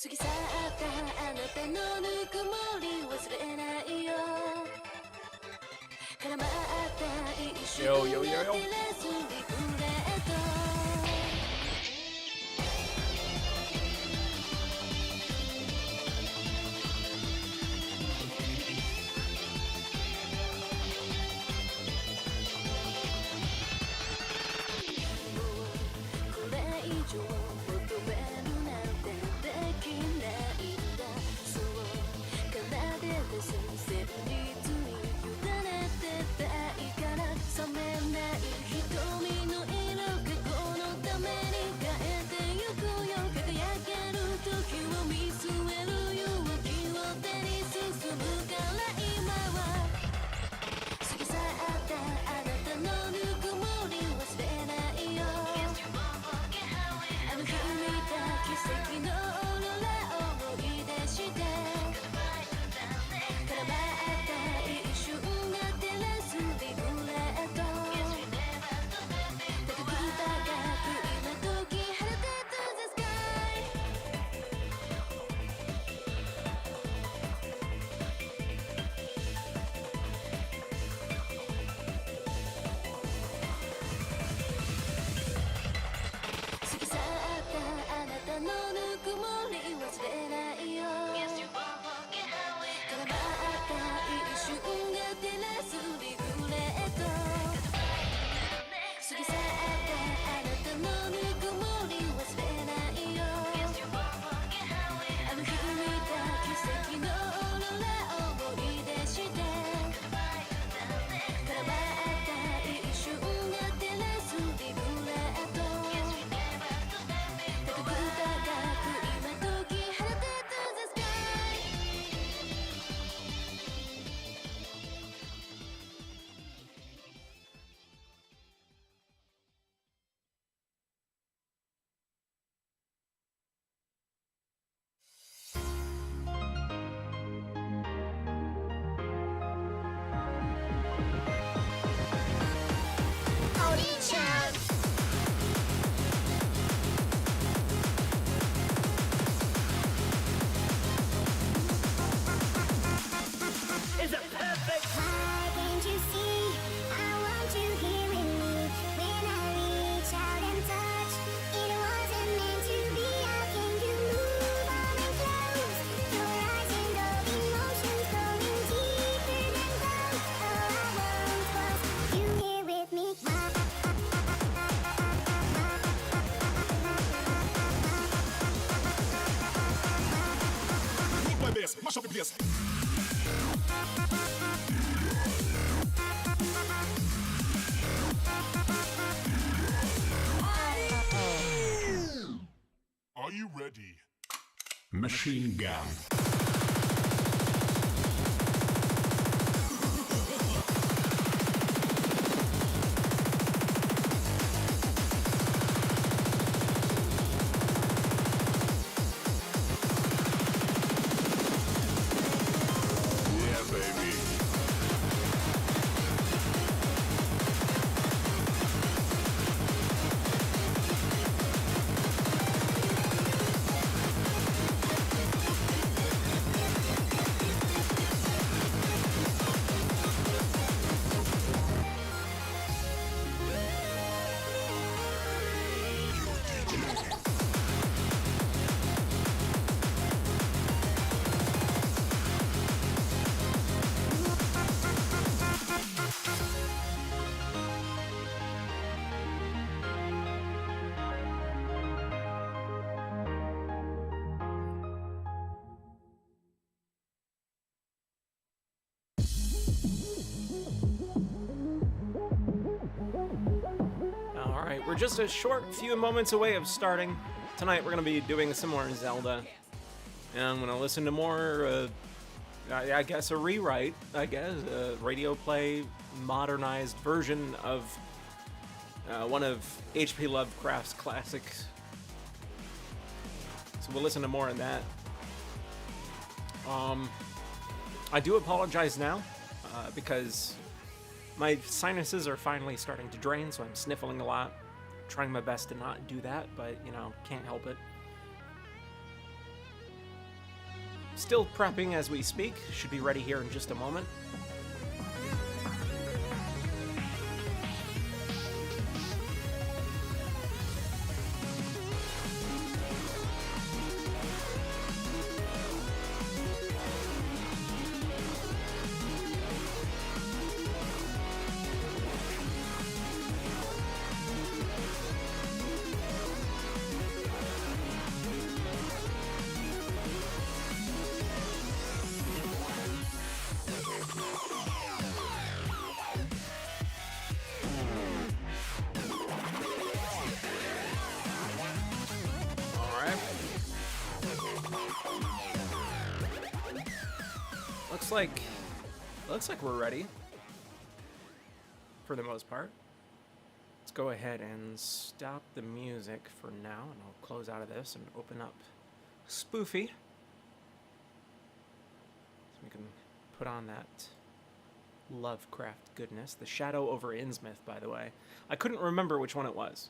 過ぎ去ったあなたのぬくもり忘れないよ絡まった一瞬が照れずリフレートMash up the place. Are you ready? Machine gun. We're just a short few moments away of starting. Tonight we're going to be doing some more Zelda. And I'm going to listen to more, I guess a rewrite, a radio play, modernized version of one of H.P. Lovecraft's classics. So we'll listen to more of that. I do apologize now, because My sinuses are finally starting to drain, so I'm sniffling a lot. Trying my best to not do that, but, you know, can't help it. Still prepping as we speak. Should be ready here in just a moment. Looks like we're ready for the most part. Let's go ahead and stop the music for now, and I'll close out of this and open up Spoofy. So we can put on that Lovecraft goodness. The Shadow over Innsmouth, by the way. I couldn't remember which one it was,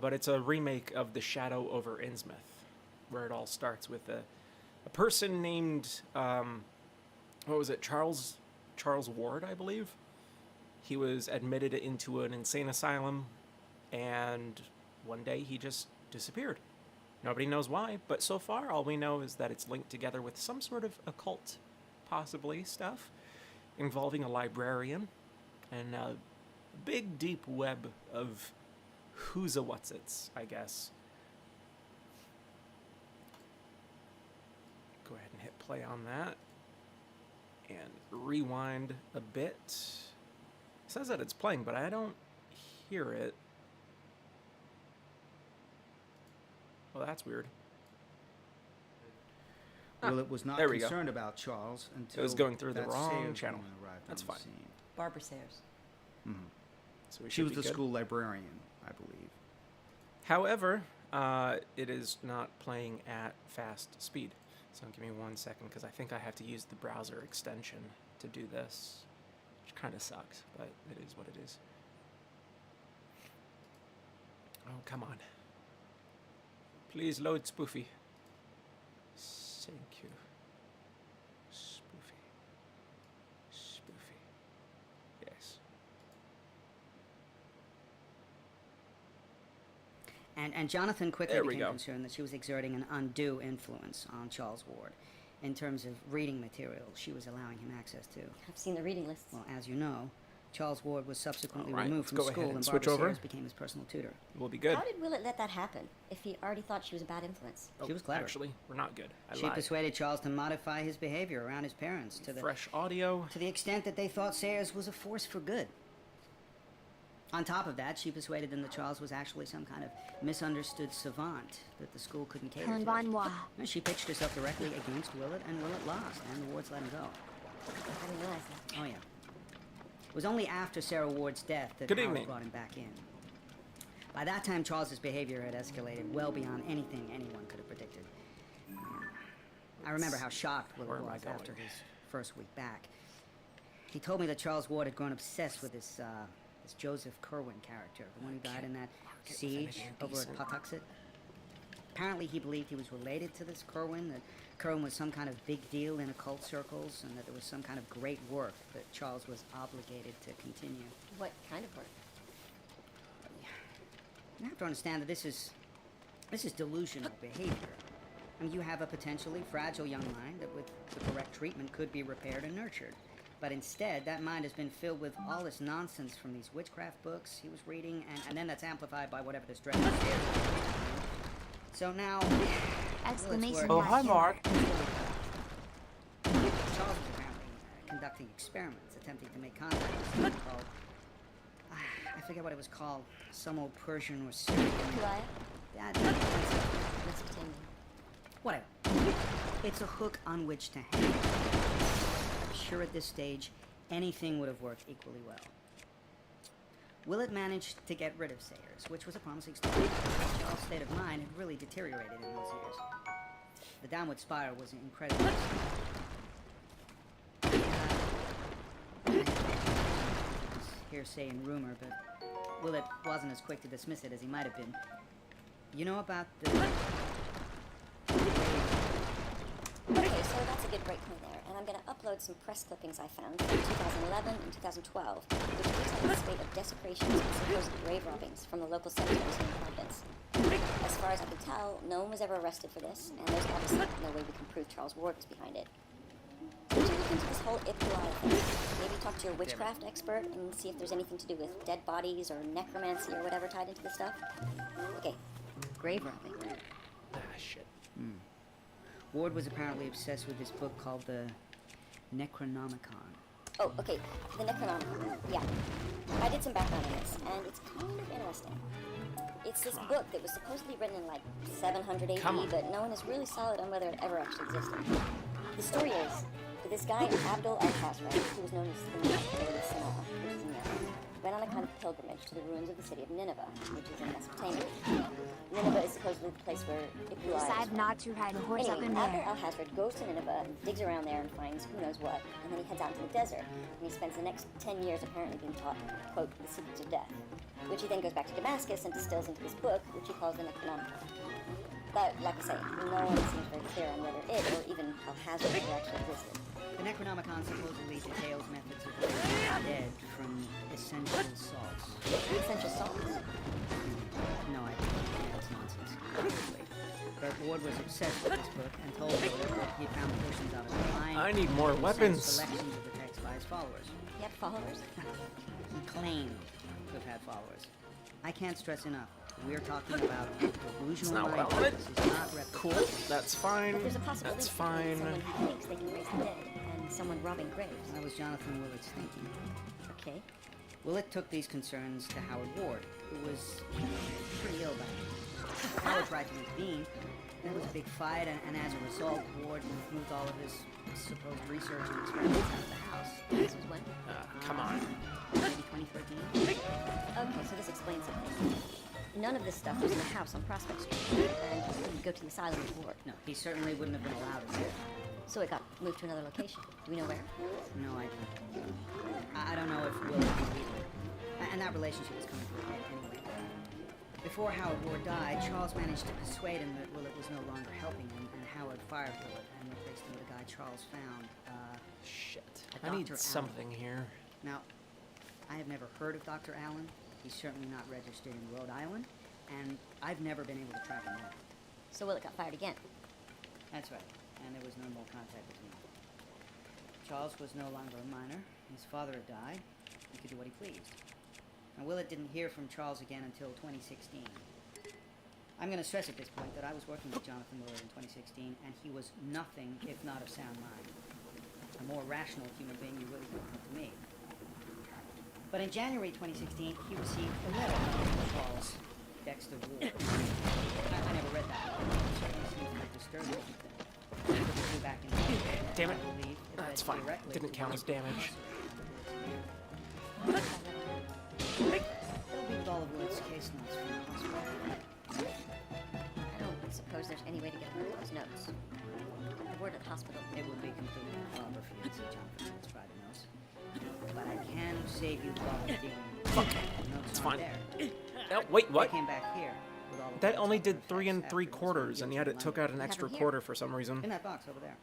but it's a remake of The Shadow over Innsmouth, where it all starts with a person named, what was it, Charles Ward, I believe. He was admitted into an insane asylum, and one day he just disappeared. Nobody knows why, but so far all we know is that it's linked together with some sort of occult, possibly, stuff involving a librarian and a big, deep web of who's-a-what's-its, I guess. Go ahead and hit play on that. And rewind a bit. It says that it's playing, but I don't hear it. Well, that's weird. Willett was not concerned about Charles until it was going through the wrong Sayers channel. arrived That's on the fine. scene. Barbara Sayers. Mm-hmm. So She was the good. school librarian, I believe. However, it is not playing at fast speed. So give me 1 second, because I think I have to use the browser extension to do this, which kind of sucks, but it is what it is. Oh, come on. Please load Spoofy. Thank you. Spoofy. Spoofy. Yes. And Jonathan quickly There we became go. concerned that she was exerting an undue influence on Charles Ward in terms of reading material she was allowing him access to. I've seen the reading lists. Well, as you know, Charles Ward was subsequently All right, removed let's from go ahead school, and and switch Barbara over. Sayers became his personal tutor. We'll be good. How did Willett let that happen if he already thought she was a bad influence? She was clever. Actually, we're not good. I She lied. persuaded Charles to modify his behavior around his parents to the Fresh audio. extent that they thought Sayers was a force for good. On top of that, she persuaded them that Charles was actually some kind of misunderstood savant that the school couldn't cater Helen to. Von Moi. And she pitched herself directly against Willett, and Willett lost, and the Wards let him go. I didn't realize that. Oh, yeah. It was only after Sarah Ward's death that Good Howard evening. brought him back in. By that time, Charles's behavior had escalated well beyond anything anyone could have predicted. I remember how shocked Where Willett am I was going? after his first week back. He told me that Charles Ward had grown obsessed with this Joseph Kerwin character, the one who died in that siege over at Pawtuxet. Apparently, he believed he was related to this Kerwin, that Kerwin was some kind of big deal in occult circles, and that there was some kind of great work that Charles was obligated to continue. What kind of work? You have to understand that this is delusional behavior. I mean, you have a potentially fragile young mind that with the correct treatment could be repaired and nurtured. But instead, that mind has been filled with all this nonsense from these witchcraft books he was reading, and then that's amplified by whatever this dreadful stairs is. So now... Exclamation Oh, mark. hi, Mark. Charles was apparently conducting experiments, attempting to make contact with something called... I forget what it was called. Some old Persian or Syrian... Goliath? That's Mesopotamian. Whatever. It's a hook on which to hang. I'm sure at this stage, anything would have worked equally well. Willett managed to get rid of Sayers, which was a promising start. Charles' state of mind had really deteriorated in those years. The downward spiral was incredible. hearsay and rumor, but Willett wasn't as quick to dismiss it as he might have been. You know about the... Okay, so that's a good breakpoint there, and I'm going to upload some press clippings I found from 2011 and 2012, which detail the spate of desecrations and supposed grave robbings from the local cemeteries in Providence. As far as I can tell, no one was ever arrested for this, and there's obviously no way we can prove Charles Ward was behind it. Would you look into this whole Cthulu thing? Maybe talk to your witchcraft expert and see if there's anything to do with dead bodies or necromancy or whatever tied into this stuff? Okay, grave robbing. Ah, shit. Ward was apparently obsessed with this book called the Necronomicon. Oh, okay, the Necronomicon. Yeah. I did some background on this, and it's kind of interesting. It's this book that was supposedly written in like 700 AD, but no one is really solid on whether it ever actually existed. The story is that this guy, Abdul al-Khazraj, who was known as the Master of Sanaa, which is in Yemen, went on a kind of pilgrimage to the ruins of the city of Nineveh, which is in Mesopotamia. Nineveh is supposedly the place where Cthulu is Decide from. not to ride a horse up in Anyway, Abdul there. al-Khazraj goes to Nineveh and digs around there and finds who knows what, and then he heads out into the desert, and he spends the next 10 years apparently being taught, quote, the secrets of death, which he then goes back to Damascus and distills into this book, which he calls the Necronomicon. But, like I say, no one seems very clear on whether it or even al-Khazraj ever actually existed. The Necronomicon supposedly details methods of raising the dead from essential salts. Essential salts? No idea. That's nonsense. Obviously. But Ward was obsessed with this book and told Willett that he found portions of it online. I need more weapons. Selections of the text by his followers. He had followers? He claimed to have had followers. I can't stress enough. We're talking about delusional not what I mind. wanted. This is not Cool. That's fine. There's a possibility That's between fine. someone who thinks they can raise the dead and someone robbing graves. That was Jonathan Willett's thinking. Okay. Willett took these concerns to Howard Ward, who was pretty ill back then. Howard tried to intervene. There was a big fight, and as a result, Ward moved all of his supposed research and experiments out of the house. This was when? Come on. Maybe 2013? Okay, so this explains something. None of this stuff was in the house on Prospect Street, and he couldn't go to the asylum with Ward. No, he certainly wouldn't have been allowed it there. So it got moved to another location. Do we know where? No idea. I don't know if Willett knew either. And that relationship was coming to a head anyway. Before Howard Ward died, Charles managed to persuade him that Willett was no longer helping him, and Howard fired Willett and replaced him with a guy Charles found. Shit. A I need Dr. something here. Now, I have never heard of Dr. Allen. He's certainly not registered in Rhode Island, and I've never been able to track him down. So Willett got fired again. That's right, and there was no more contact between them. Charles was no longer a minor. His father had died. He could do what he pleased. And Willett didn't hear from Charles again until 2016. I'm going to stress at this point that I was working with Jonathan Willett in 2016, and he was nothing if not of sound mind. A more rational human being you really couldn't come to me. But in January 2016, he received a letter from Charles Dexter Ward. I never read that. It certainly seems like disturbing. He put me back in jail. Damn it. I believe it That's led fine. directly Didn't to count as damage. It'll be with all of Ward's case notes from the hospital. I don't suppose there's any way to get rid of those notes. The word at the hospital. It would be completely improper for you to see Jonathan Woods' private notes. But I can save you the problem of dealing with Fuck. the notes It's aren't fine. there. Oh, wait, They what? came back here with all of That Woods' only did artifacts 3 after he was 3/4, and yet it guilty took of out an London. extra here. quarter for some reason. In that box over there.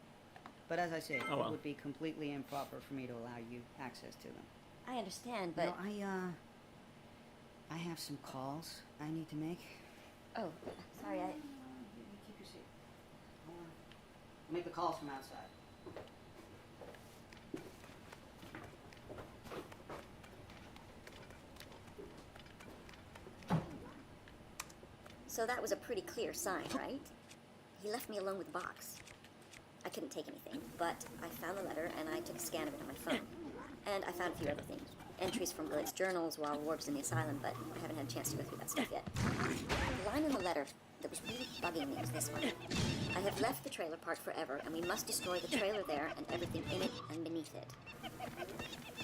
But as I say, Oh, well. it would be completely improper for me to allow you access to them. I understand, but... No, I have some calls I need to make. Oh, sorry, You keep your seat. I'll make the calls from outside. So that was a pretty clear sign, right? He left me alone with the box. I couldn't take anything, but I found the letter and I took a scan of it on my phone. And I found a few other things. Entries from Willett's journals while Ward was in the asylum, but I haven't had a chance to go through that stuff yet. The line in the letter that was really bugging me was this one. I have left the trailer park forever, and we must destroy the trailer there and everything in it and beneath it.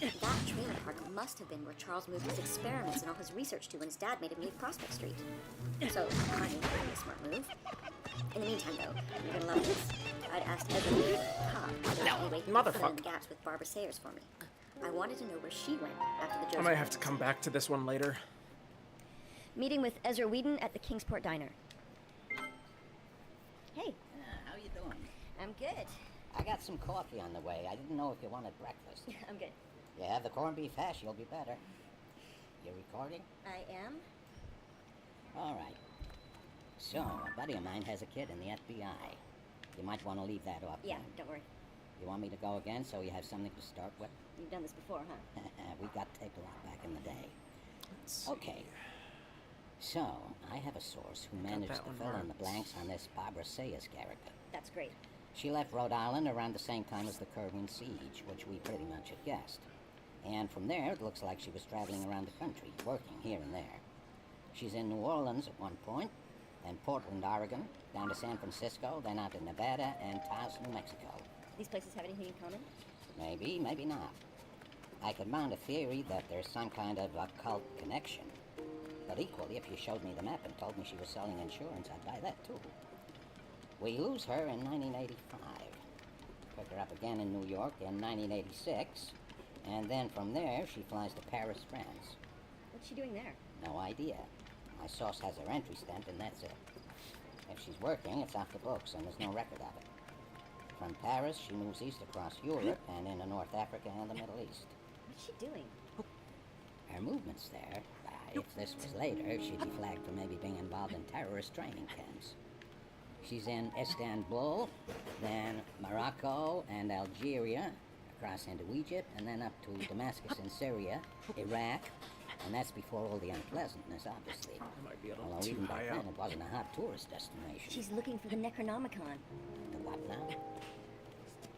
That trailer park must have been where Charles moved his experiments and all his research to when his dad made him leave Prospect Street. So, I think it was a smart move. In the meantime, though, you're gonna love this. I'd asked Edward to cop. No, anyway, he motherfucker. fill in the gaps with Barbara Sayers for me. I wanted to know where she went after the Joseph. I might have to come back to this one later. Meeting with Ezra Whedon at the Kingsport Diner. Hey. How you doing? I'm good. I got some coffee on the way. I didn't know if you wanted breakfast. I'm good. You have the corned beef hash, you'll be better. You recording? I am. All right. So, a buddy of mine has a kid in the FBI. You might want to leave that off. Yeah, then. don't worry. You want me to go again so you have something to start with? You've done this before, huh? We got taped a lot back in the day. Let's see. Okay. So, I have a source who managed that to one fill in the marked. blanks on this Barbara Sayers character. That's great. She left Rhode Island around the same time as the Kerwin siege, which we pretty much had guessed. And from there, it looks like she was traveling around the country, working here and there. She's in New Orleans at one point, then Portland, Oregon, down to San Francisco, then out to Nevada and Taos, New Mexico. These places have anything in common? Maybe, maybe not. I could mount a theory that there's some kind of occult connection. But equally, if you showed me the map and told me she was selling insurance, I'd buy that too. We lose her in 1985. Pick her up again in New York in 1986. And then from there, she flies to Paris, France. What's she doing there? No idea. My source has her entry stamp, and that's it. If she's working, it's off the books, and there's no record of it. From Paris, she moves east across Europe and into North Africa and the Middle East. What's she doing? Her movements there, if this was later, she'd be flagged for maybe being involved in terrorist training camps. She's in Istanbul, then Morocco and Algeria, across into Egypt, and then up to Damascus in Syria, Iraq, and that's before all the unpleasantness, obviously. It might be a little Although too even back high then, up. it wasn't a hot tourist destination. She's looking for the Necronomicon. The what now?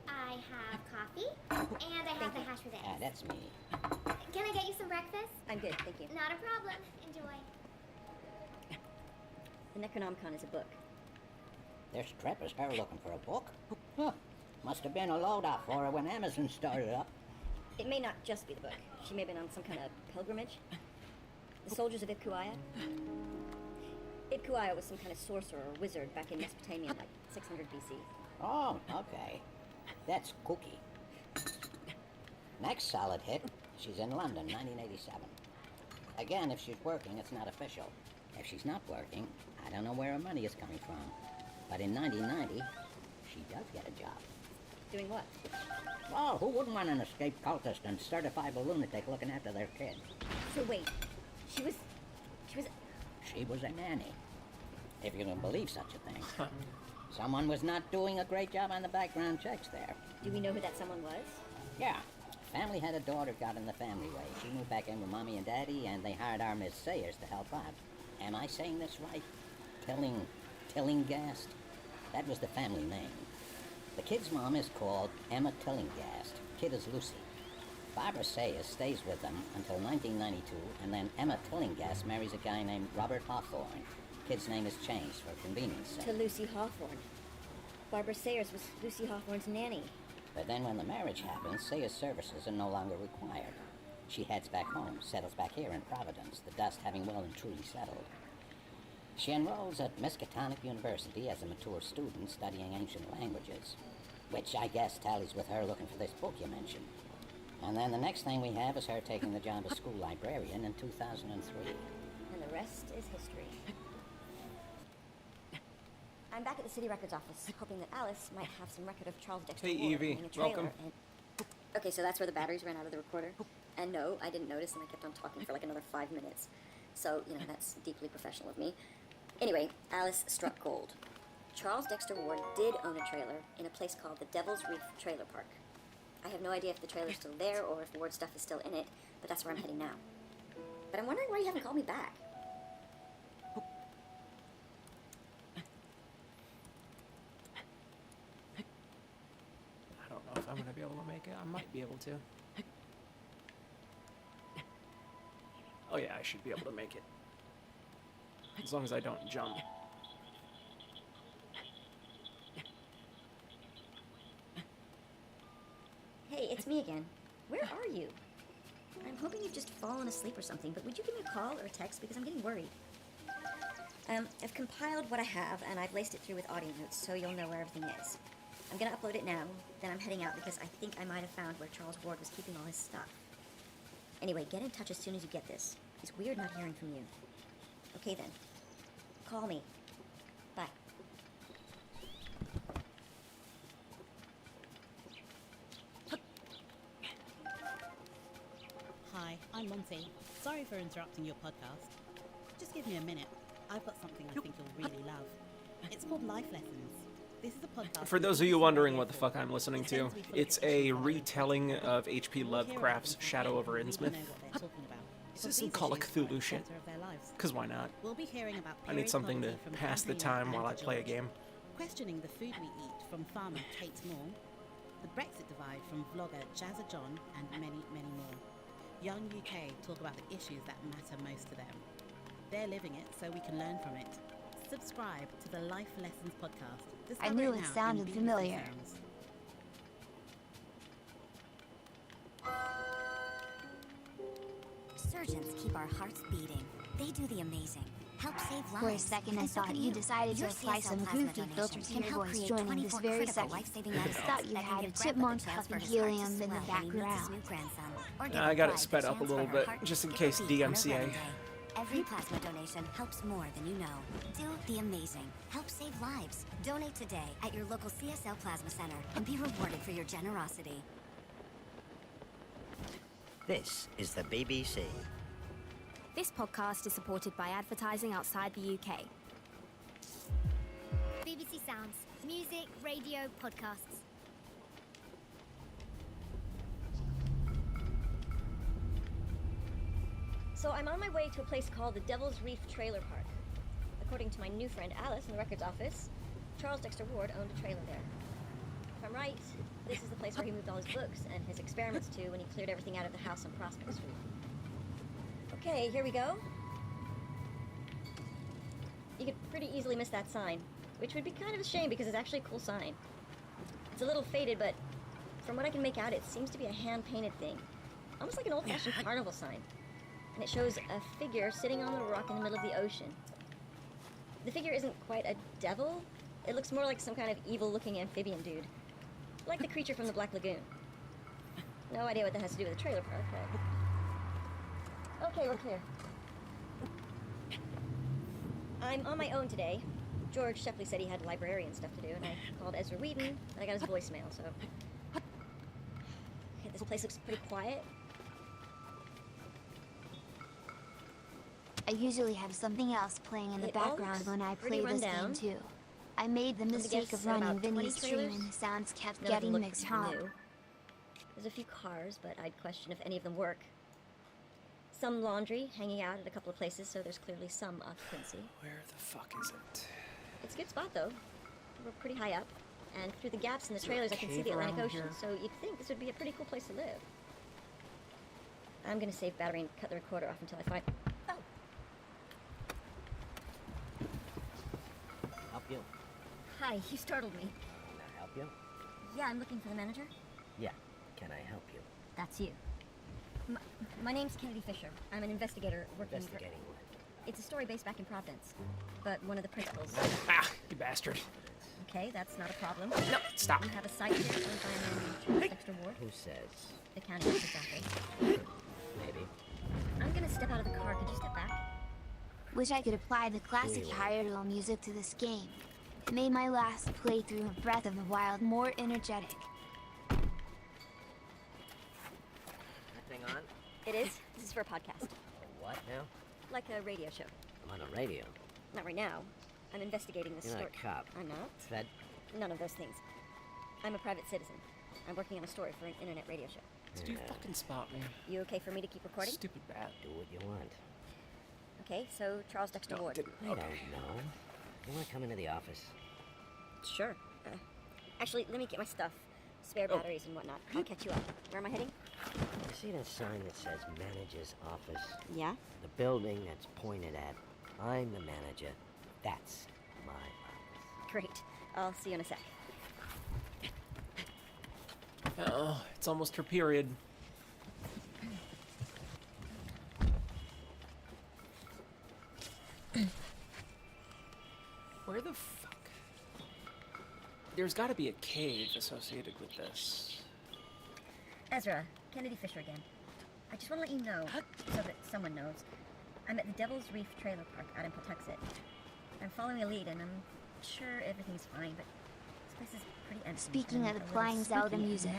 I have coffee, and I have the hash with eggs. That's me. Can I get you some breakfast? I'm good, thank you. Not a problem. Enjoy. The Necronomicon is a book. This trip is her looking for a book? Huh. Must have been a load-off for her when Amazon started up. It may not just be the book. She may have been on some kind of pilgrimage. The soldiers of Ibkuaya. Ibkuaya was some kind of sorcerer or wizard back in Mesopotamia, like 600 BC. Oh, okay. That's kooky. Next solid hit, she's in London, 1987. Again, if she's working, it's not official. If she's not working, I don't know where her money is coming from. But in 1990, she does get a job. Doing what? Well, who wouldn't want an escaped cultist and certified lunatic looking after their kid? So wait, she was... She was a nanny, if you can believe such a thing. Someone was not doing a great job on the background checks there. Do we know who that someone was? Yeah. Family had a daughter got in the family way. She moved back in with Mommy and Daddy, and they hired our Miss Sayers to help out. Am I saying this right? Tillingast? That was the family name. The kid's mom is called Emma Tillingast. Kid is Lucy. Barbara Sayers stays with them until 1992, and then Emma Tillingast marries a guy named Robert Hawthorne. Kid's name is changed for convenience sake. To Lucy Hawthorne. Barbara Sayers was Lucy Hawthorne's nanny. But then when the marriage happens, Sayers' services are no longer required. She heads back home, settles back here in Providence, the dust having well and truly settled. She enrolls at Miskatonic University as a mature student studying ancient languages, which I guess tallies with her looking for this book you mentioned. And then the next thing we have is her taking the job as school librarian in 2003. And the rest is history. I'm back at the city records office, hoping that Alice might have some record of Charles Dexter Hey, Ward Evie. owning a trailer Welcome. and- Okay, so that's where the batteries ran out of the recorder. And no, I didn't notice, and I kept on talking for like another 5 minutes. So, that's deeply professional of me. Anyway, Alice struck gold. Charles Dexter Ward did own a trailer in a place called the Devil's Reef Trailer Park. I have no idea if the trailer's still there or if Ward's stuff is still in it, but that's where I'm heading now. But I'm wondering why you haven't called me back. I don't know if I'm going to be able to make it. I might be able to. Oh yeah, I should be able to make it. As long as I don't jump. Hey, it's me again. Where are you? I'm hoping you've just fallen asleep or something, but would you give me a call or a text because I'm getting worried. I've compiled what I have, and I've laced it through with audio notes so you'll know where everything is. I'm gonna upload it now, then I'm heading out because I think I might have found where Charles Ward was keeping all his stuff. Anyway, get in touch as soon as you get this. It's weird not hearing from you. Okay then. Call me. Bye. Hi, I'm Monty. Sorry for interrupting your podcast. Just give me a minute. I've got something I think you'll really love. It's called Life Lessons. This is a podcast. For those of you wondering what the fuck I'm listening to, it's a retelling of H.P. Lovecraft's Shadow over Innsmouth. This is some Call of Cthulhu shit. Because why not? We'll be hearing about I need something to pass the time while I play a game. Questioning the food we eat from farmer Kate Moore, the Brexit divide from vlogger Jazza John, and many, many more. Young UK talk about the issues that matter most to them. They're living it so we can learn from it. Subscribe to the Life Lessons podcast. I knew it sounded familiar. Surgeons keep our hearts beating. They do the amazing. Help save lives. For a second, I thought you decided to apply some goofy filter to your voice joining this very second. I thought you had a chipmunk puffing helium in the background. I got it sped up a little bit, just in case DMCA. Every plasma donation helps more than you know. Do the amazing. Help save lives. Donate today at your local CSL Plasma Center and be rewarded for your generosity. This is the BBC. This podcast is supported by advertising outside the UK. BBC Sounds. Music, radio, podcasts. So I'm on my way to a place called the Devil's Reef Trailer Park. According to my new friend Alice in the records office, Charles Dexter Ward owned a trailer there. If I'm right, this is the place where he moved all his books and his experiments to when he cleared everything out of the house on Prospect Street. Okay, here we go. You could pretty easily miss that sign, which would be kind of a shame because it's actually a cool sign. It's a little faded, but from what I can make out, it seems to be a hand-painted thing. Almost like an old-fashioned carnival sign. And it shows a figure sitting on the rock in the middle of the ocean. The figure isn't quite a devil. It looks more like some kind of evil-looking amphibian dude. Like the creature from the Black Lagoon. No idea what that has to do with the trailer park, but... Okay, we're clear. I'm on my own today. George Shepley said he had librarian stuff to do, and I called Ezra Whedon, and I got his voicemail, so... Okay, this place looks pretty quiet. I usually have something else playing in the background when I play this game too. I made the mistake of running Vinny's stream and the sounds kept getting mixed up. There's a few cars, but I'd question if any of them work. Some laundry hanging out at a couple of places, so there's clearly some occupancy. Where the fuck is it? It's a good spot though. We're pretty high up, and through the gaps in the trailers I can see the Atlantic Ocean, so you'd think this would be a pretty cool place to live. I'm gonna save battery and cut the recorder off until I find... Help you? Hi, you startled me. Can I help you? Yeah, I'm looking for the manager. Yeah. Can I help you? That's you. My name's Kennedy Fisher. I'm an investigator working Investigating what? It's a story based back in Providence, but one of the principals... Ah, you bastard. Okay, that's not a problem. No, stop. You have a site here owned by a man named Charles Dexter Ward. Who says? The county office office. Maybe. I'm gonna step out of the car. Could you step back? Wish I could apply the classic Hyrule music to this game. It made my last playthrough of Breath of the Wild more energetic. That thing on? It is. This is for a podcast. A what now? Like a radio show. I'm on a radio. Not right now. I'm investigating this You're story. not a cop. I'm not. Fed? None of those things. I'm a private citizen. I'm working on a story for an internet radio show. Do you fucking spot me? You okay for me to keep recording? Stupid bat. Do what you want. Okay, so Charles Dexter Ward. I don't know. You want to come into the office? Sure. Actually, let me get my stuff. Spare batteries and whatnot. I'll catch you up. Where am I heading? You see that sign that says manager's office? Yeah? The building that's pointed at. I'm the manager. That's my office. Great. I'll see you in a sec. Oh, it's almost her period. Where the fuck? There's got to be a cave associated with this. Ezra, Kennedy Fisher again. I just want to let you know, so that someone knows. I'm at the Devil's Reef Trailer Park out in Pawtuxet. I'm following a lead, and I'm sure everything's fine, but this place is pretty empty. Speaking of the Flying Zelda music,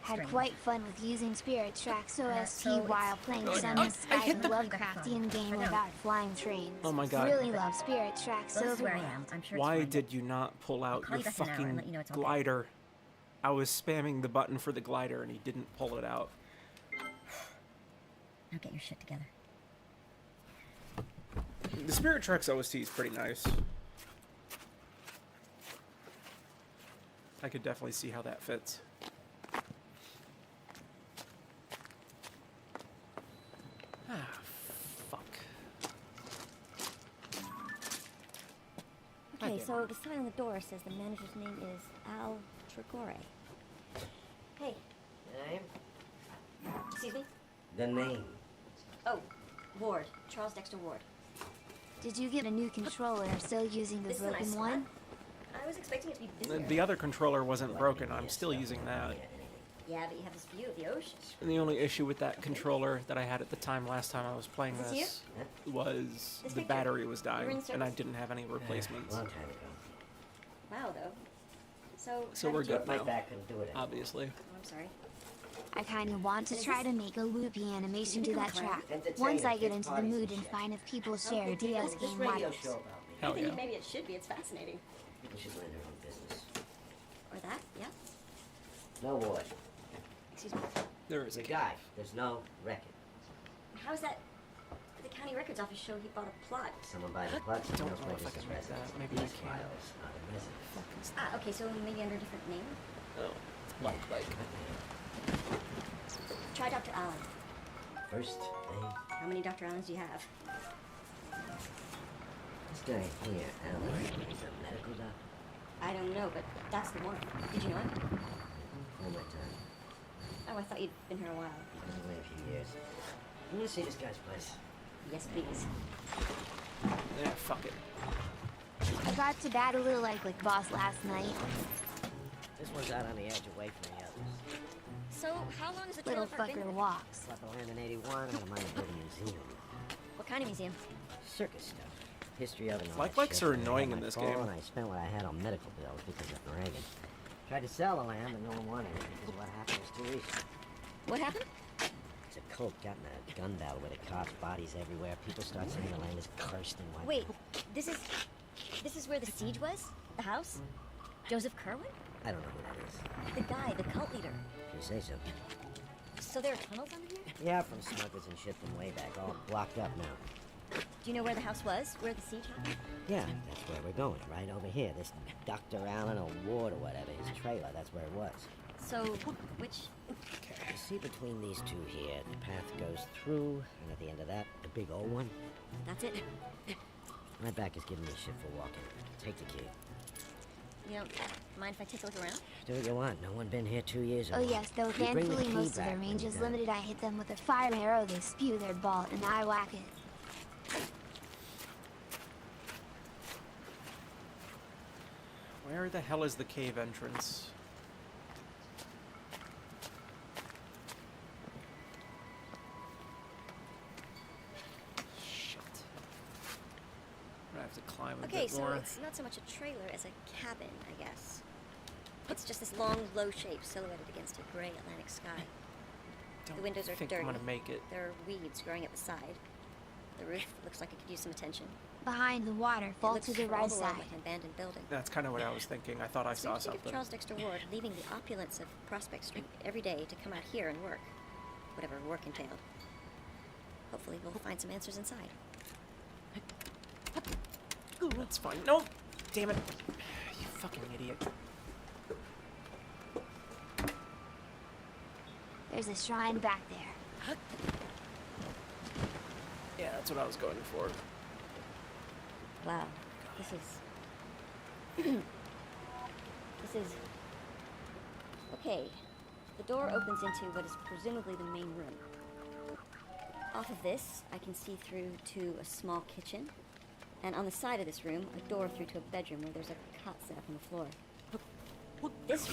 had quite fun with using Spirit Tracks OST while playing some Sky's Lovecraftian game about flying trains. Oh my god. Really love Spirit Tracks Overworld. Why did you not pull out your fucking glider? I was spamming the button for the glider and he didn't pull it out. Now get your shit together. The Spirit Tracks OST is pretty nice. I could definitely see how that fits. Ah, fuck. Okay, so the sign on the door says the manager's name is Al Tregore. Hey. The name? Excuse me? The name. Oh, Ward. Charles Dexter Ward. Did you get a new controller or still using the broken one? I was expecting it to be busier. The other controller wasn't broken. I'm still using that. Yeah, but you have this view of the ocean. And the only issue with that controller that I had at the time last time I was playing this was the battery was dying, and I didn't have any replacements. Long time ago. Wow, though. So we're good now, back and do it. obviously. Oh, I'm sorry. I kind of want to try to make a loopy animation to that track, once I get into the mood and find if people share DS game models. Hell yeah. Maybe it should be. It's fascinating. People should learn their own business. Or that, yeah. No Ward. Excuse me. There is a guy. There's no record. How is that? The county records office show he bought a plot. Someone buys a plot. I don't know if I can make that. Maybe I can. Ah, okay, so maybe under a different name? Oh, like. Try Dr. Allen. First name. How many Dr. Allens do you have? This guy here, Alan, is a medical doctor. I don't know, but that's the one. Did you know it? All my time. Oh, I thought you'd been here a while. Only a few years. I'm gonna see this guy's place. Yes, please. Yeah, fuck it. I got to bat a little like boss last night. This one's out on the edge, away from the others. So, how long has the Little trailer park been fucker here? walks. Left the land in '81. I don't mind building a museum. What kind of museum? Circus stuff. History of it. Like-likes are annoying in this game. And I spent what I had on medical bills because of Reagan. Tried to sell the land, but no one wanted it because what happened was too easy. What happened? It's a cult got in a gun battle with the cops, bodies everywhere. People start saying the land is cursed and whatnot. Wait, this is where the siege was? The house? Joseph Kerwin? I don't know who that is. The guy, the cult leader. If you say so. So there are tunnels under here? Yeah, from smugglers and shit from way back, all blocked up now. Do you know where the house was? Where the siege happened? Yeah, that's where we're going, right over here. This Dr. Allen or Ward or whatever, his trailer, that's where it was. So, which? You see between these two here, the path goes through, and at the end of that, the big old one. That's it? My back is giving me shit for walking. Take the key. You don't mind if I take a look around? Do what you want. No one been here 2 years Oh ago. yes, though You bring the thankfully key most of back their when range you're is done. limited. I hit them with a fire arrow, they spew their ball, and I whack it. Where the hell is the cave entrance? Shit. I'm gonna have to climb a Okay, bit so more. it's not so much a trailer as a cabin, I guess. It's just this long, low shape silhouetted against a gray Atlantic sky. Don't The windows are think dirty. I'm gonna make it. There are weeds growing at the side. The roof looks like it could use some attention. Behind the waterfall to the right side. Like an abandoned building. That's kind of what I was thinking. I thought I saw Think of something. Charles Dexter Ward leaving the opulence of Prospect Street every day to come out here and work. Whatever work entailed. Hopefully we'll find some answers inside. That's fine. No! Damn it. You fucking idiot. There's a shrine back there. Yeah, that's what I was going for. Wow. This is... Okay. The door opens into what is presumably the main room. Off of this, I can see through to a small kitchen. And on the side of this room, a door through to a bedroom where there's a cot set up on the floor. This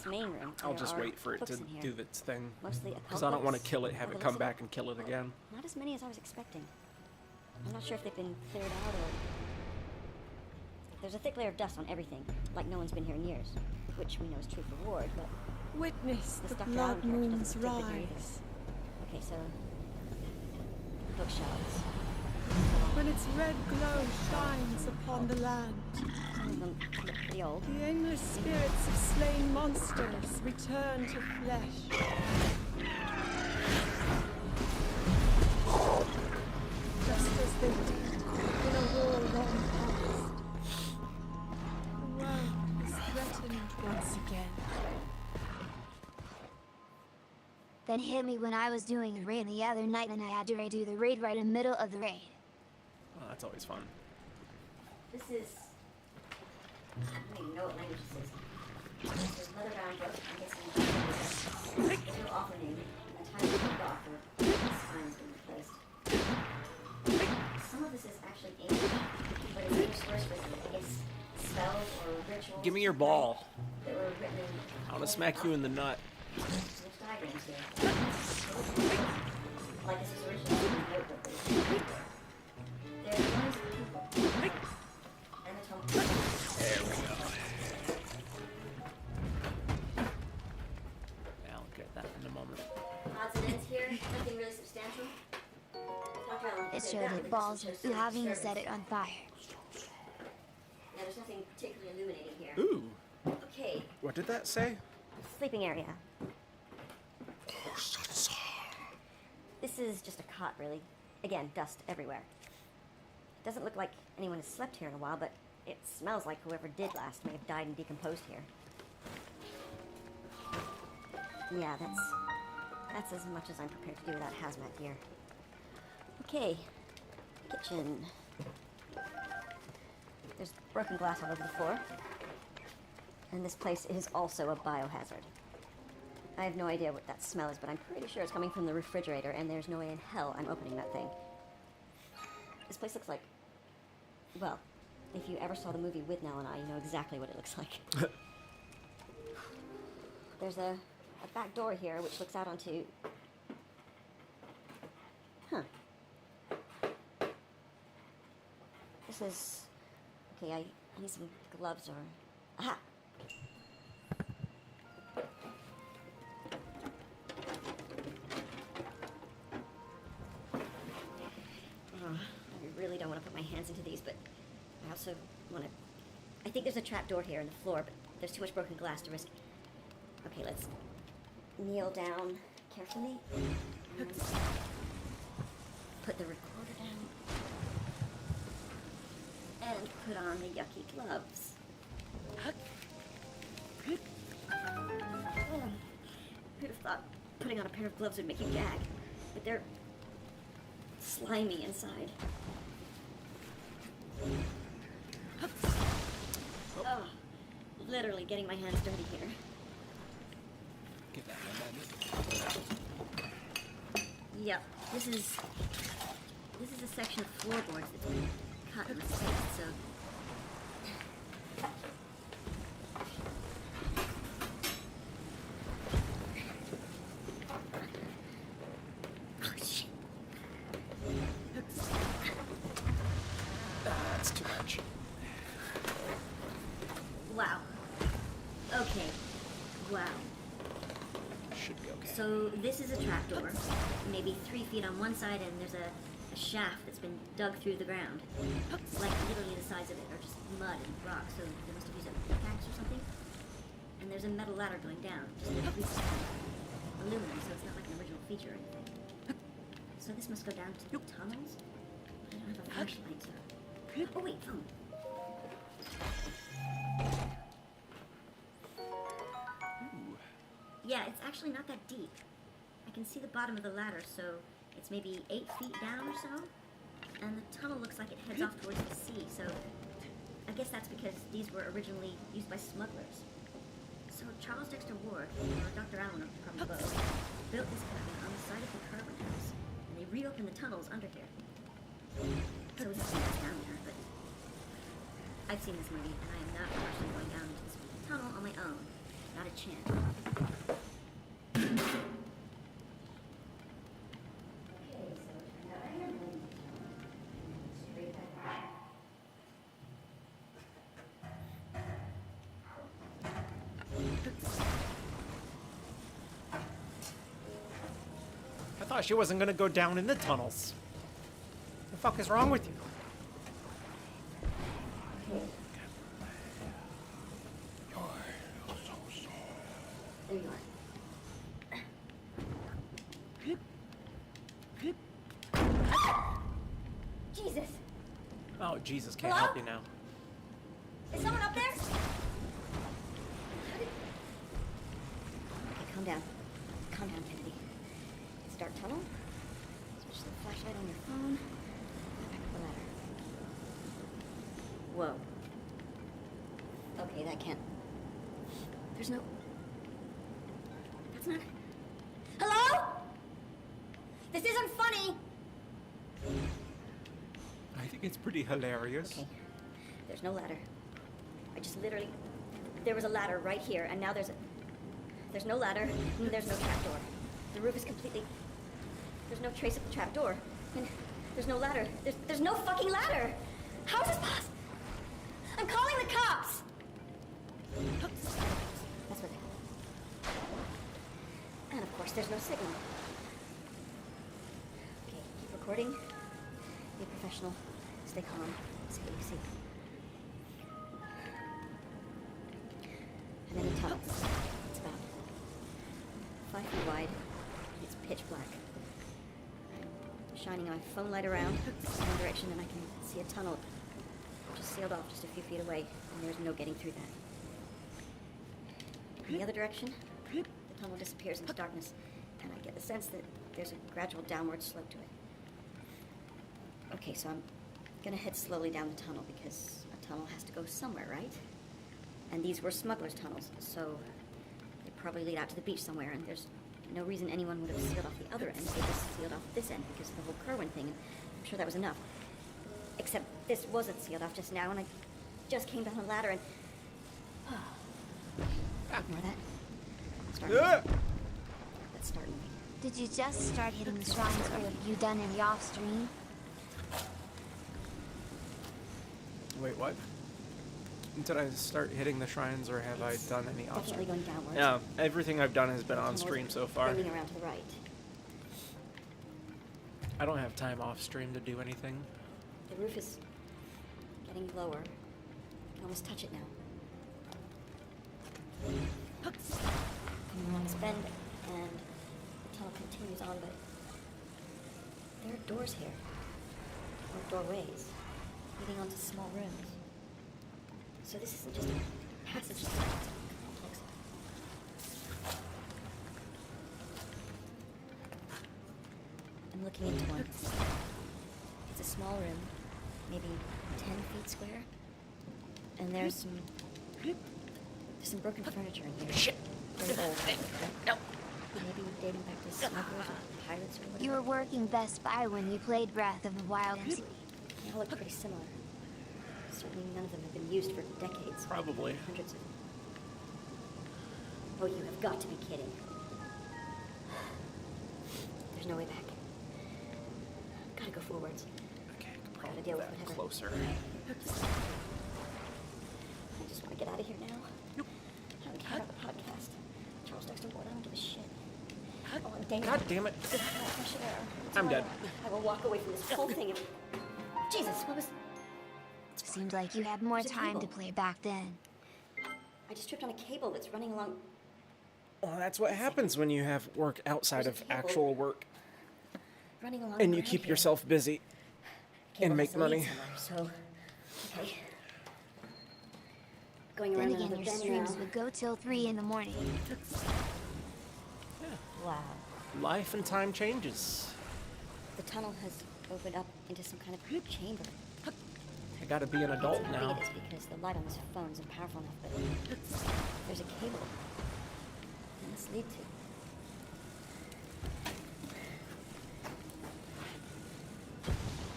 main room. I'll there just are wait for it books to in here. do its thing. Mostly occult Because I don't want to books. kill it, have By it the come looks of back and kill it again. Not as many as I was expecting. I'm not sure if they've been cleared out or... There's a thick layer of dust on everything, like no one's been here in years. Which we know is true for Ward, but... Witness this the Dr. blood Allen character moon's doesn't particularly do either. rise. Okay, so... bookshelves. When its red glow shines upon the land. Some of them look pretty old. The aimless spirits of slain monsters return to flesh. Just as they did in a war long past. The world is threatened once again. Then hit me when I was doing a raid the other night and I had to redo the raid right in the middle of the raid. Oh, that's always fun. This is... I don't even know what language this is. There's another bound book. I'm guessing there's no author name. And the title of the author, the spine's been replaced. Some of this is actually English, but it's English source with, I guess, spells or rituals. Give me your ball. That were written in... I want to smack you in the nut. There's diagrams here. Like this was originally in the notebook. There's lines of people. And the top. There we go. Yeah, I'll get that in a moment. Odds and ends here. Nothing really substantial. Dr. Allen, It showed it balls you having to set it on fire. Yeah, there's nothing particularly illuminating here. Ooh. Okay, What did that say? sleeping area. This is just a cot, really. Again, dust everywhere. Doesn't look like anyone has slept here in a while, but it smells like whoever did last may have died and decomposed here. Yeah, that's as much as I'm prepared to do without hazmat gear. Okay, kitchen. There's broken glass all over the floor. And this place is also a biohazard. I have no idea what that smell is, but I'm pretty sure it's coming from the refrigerator, and there's no way in hell I'm opening that thing. This place looks like... Well, if you ever saw the movie With Nell and I, you know exactly what it looks like. There's a back door here, which looks out onto... Huh. This is... Okay, I need some gloves or... Aha! I really don't want to put my hands into these, but I also want to... I think there's a trap door here in the floor, but there's too much broken glass to risk. Okay, let's kneel down carefully. And put the recorder down. And put on the yucky gloves. Who'd have thought putting on a pair of gloves would make you gag, but they're slimy inside. Oh, literally getting my hands dirty here. Get that one, baby. Yep, this is a section of floorboards that's been cut and spaced, so... That's too much. Wow. Okay. Wow. Should be okay. So this is a trapdoor, maybe 3 feet on one side, and there's a shaft that's been dug through the ground. Like literally the size of it are just mud and rock, so they must have used a pickaxe or something. And there's a metal ladder going down, just a piece of aluminum, so it's not like an original feature or anything. So this must go down to the tunnels? I don't have a flashlight, so... Oh wait, phone. Yeah, it's actually not that deep. I can see the bottom of the ladder, so it's maybe 8 feet down or so. And the tunnel looks like it heads off towards the sea, so I guess that's because these were originally used by smugglers. So Charles Dexter Ward, or Dr. Allen from both, built this cabin on the side of the Kerwin house, and they reopened the tunnels under here. So we have seen what's down there, but I've seen this movie, and I am not actually going down into this tunnel on my own. Not a chance. I thought she wasn't gonna go down in the tunnels. The fuck is wrong with you? There you are. Jesus! Oh, Jesus can't Hello? help you now. Is someone up there? Okay, calm down. Calm down, Kennedy. It's a dark tunnel. Switch the flashlight on your phone. Back up the ladder. Whoa. Okay, that can't. There's no. That's not. Hello? This isn't funny! I think it's pretty hilarious. Okay. There's no ladder. I just literally. There was a ladder right here, and now there's no ladder, and there's no trapdoor. The roof is completely. There's no trace of the trapdoor. And there's no ladder. There's no fucking ladder! How is this possible? I'm calling the cops! That's what they. And of course, there's no signal. Okay, keep recording. Be professional. Stay calm. Stay easy. And then the tunnel. It's about 5 feet wide. It's pitch black. I'm shining my phone light around in one direction, and I can see a tunnel just sealed off just a few feet away, and there's no getting through that. In the other direction, the tunnel disappears into darkness, and I get the sense that there's a gradual downward slope to it. Okay, so I'm gonna head slowly down the tunnel because a tunnel has to go somewhere, right? And these were smugglers' tunnels, so they probably lead out to the beach somewhere, and there's no reason anyone would have sealed off the other end. They just sealed off this end because of the whole Kerwin thing, and I'm sure that was enough. Except this wasn't sealed off just now, and I just came down the ladder and... Ignore that. Let's start moving. Did you just start hitting the shrines, or have you done any off-stream? Wait, what? Did I start hitting the shrines, or have I done any off Definitely going downwards. Yeah, everything I've done has been on stream so far. Bending around to the right. I don't have time off stream to do anything. The roof is getting lower. I can almost touch it now. Coming around this bend, and the tunnel continues on, but there are doors here. Or doorways, leading onto small rooms. So this isn't just a passage, it's a complex. I'm looking into one. It's a small room, maybe 10 feet square. And there's some broken furniture in here. Shit! Very old. No! Maybe dating back to smugglers or pirates or whatever. You were working Best Buy when you played Breath of the Wild. They all look pretty similar. Certainly none of them have been used for decades. Probably. Hundreds of... Oh, you have got to be kidding. There's no way back. Gotta go forwards. Okay, I can Gotta probably deal with move that whatever. closer. I just want to get out of here now. I don't care about the podcast. Charles Dexter Ward, I don't give a shit. Oh, I'm dangerous. God damn it. Fresh air. I'm dead. I will walk away from this whole thing and... Jesus, what was... Seems like you had more There's a time to cable. play back then. I just tripped on a cable that's running along... Well, that's what happens when you have work outside of actual work. Running along And you around keep here. yourself busy. Cable And has make to lead money. somewhere, so... Okay. Going around Then again, another your bend streams now. would go till 3 in the morning. Wow. Life and time changes. The tunnel has opened up into some kind of chamber. I gotta be an adult How now. big it is because the light on this phone isn't powerful enough, but there's a cable. What does this lead to?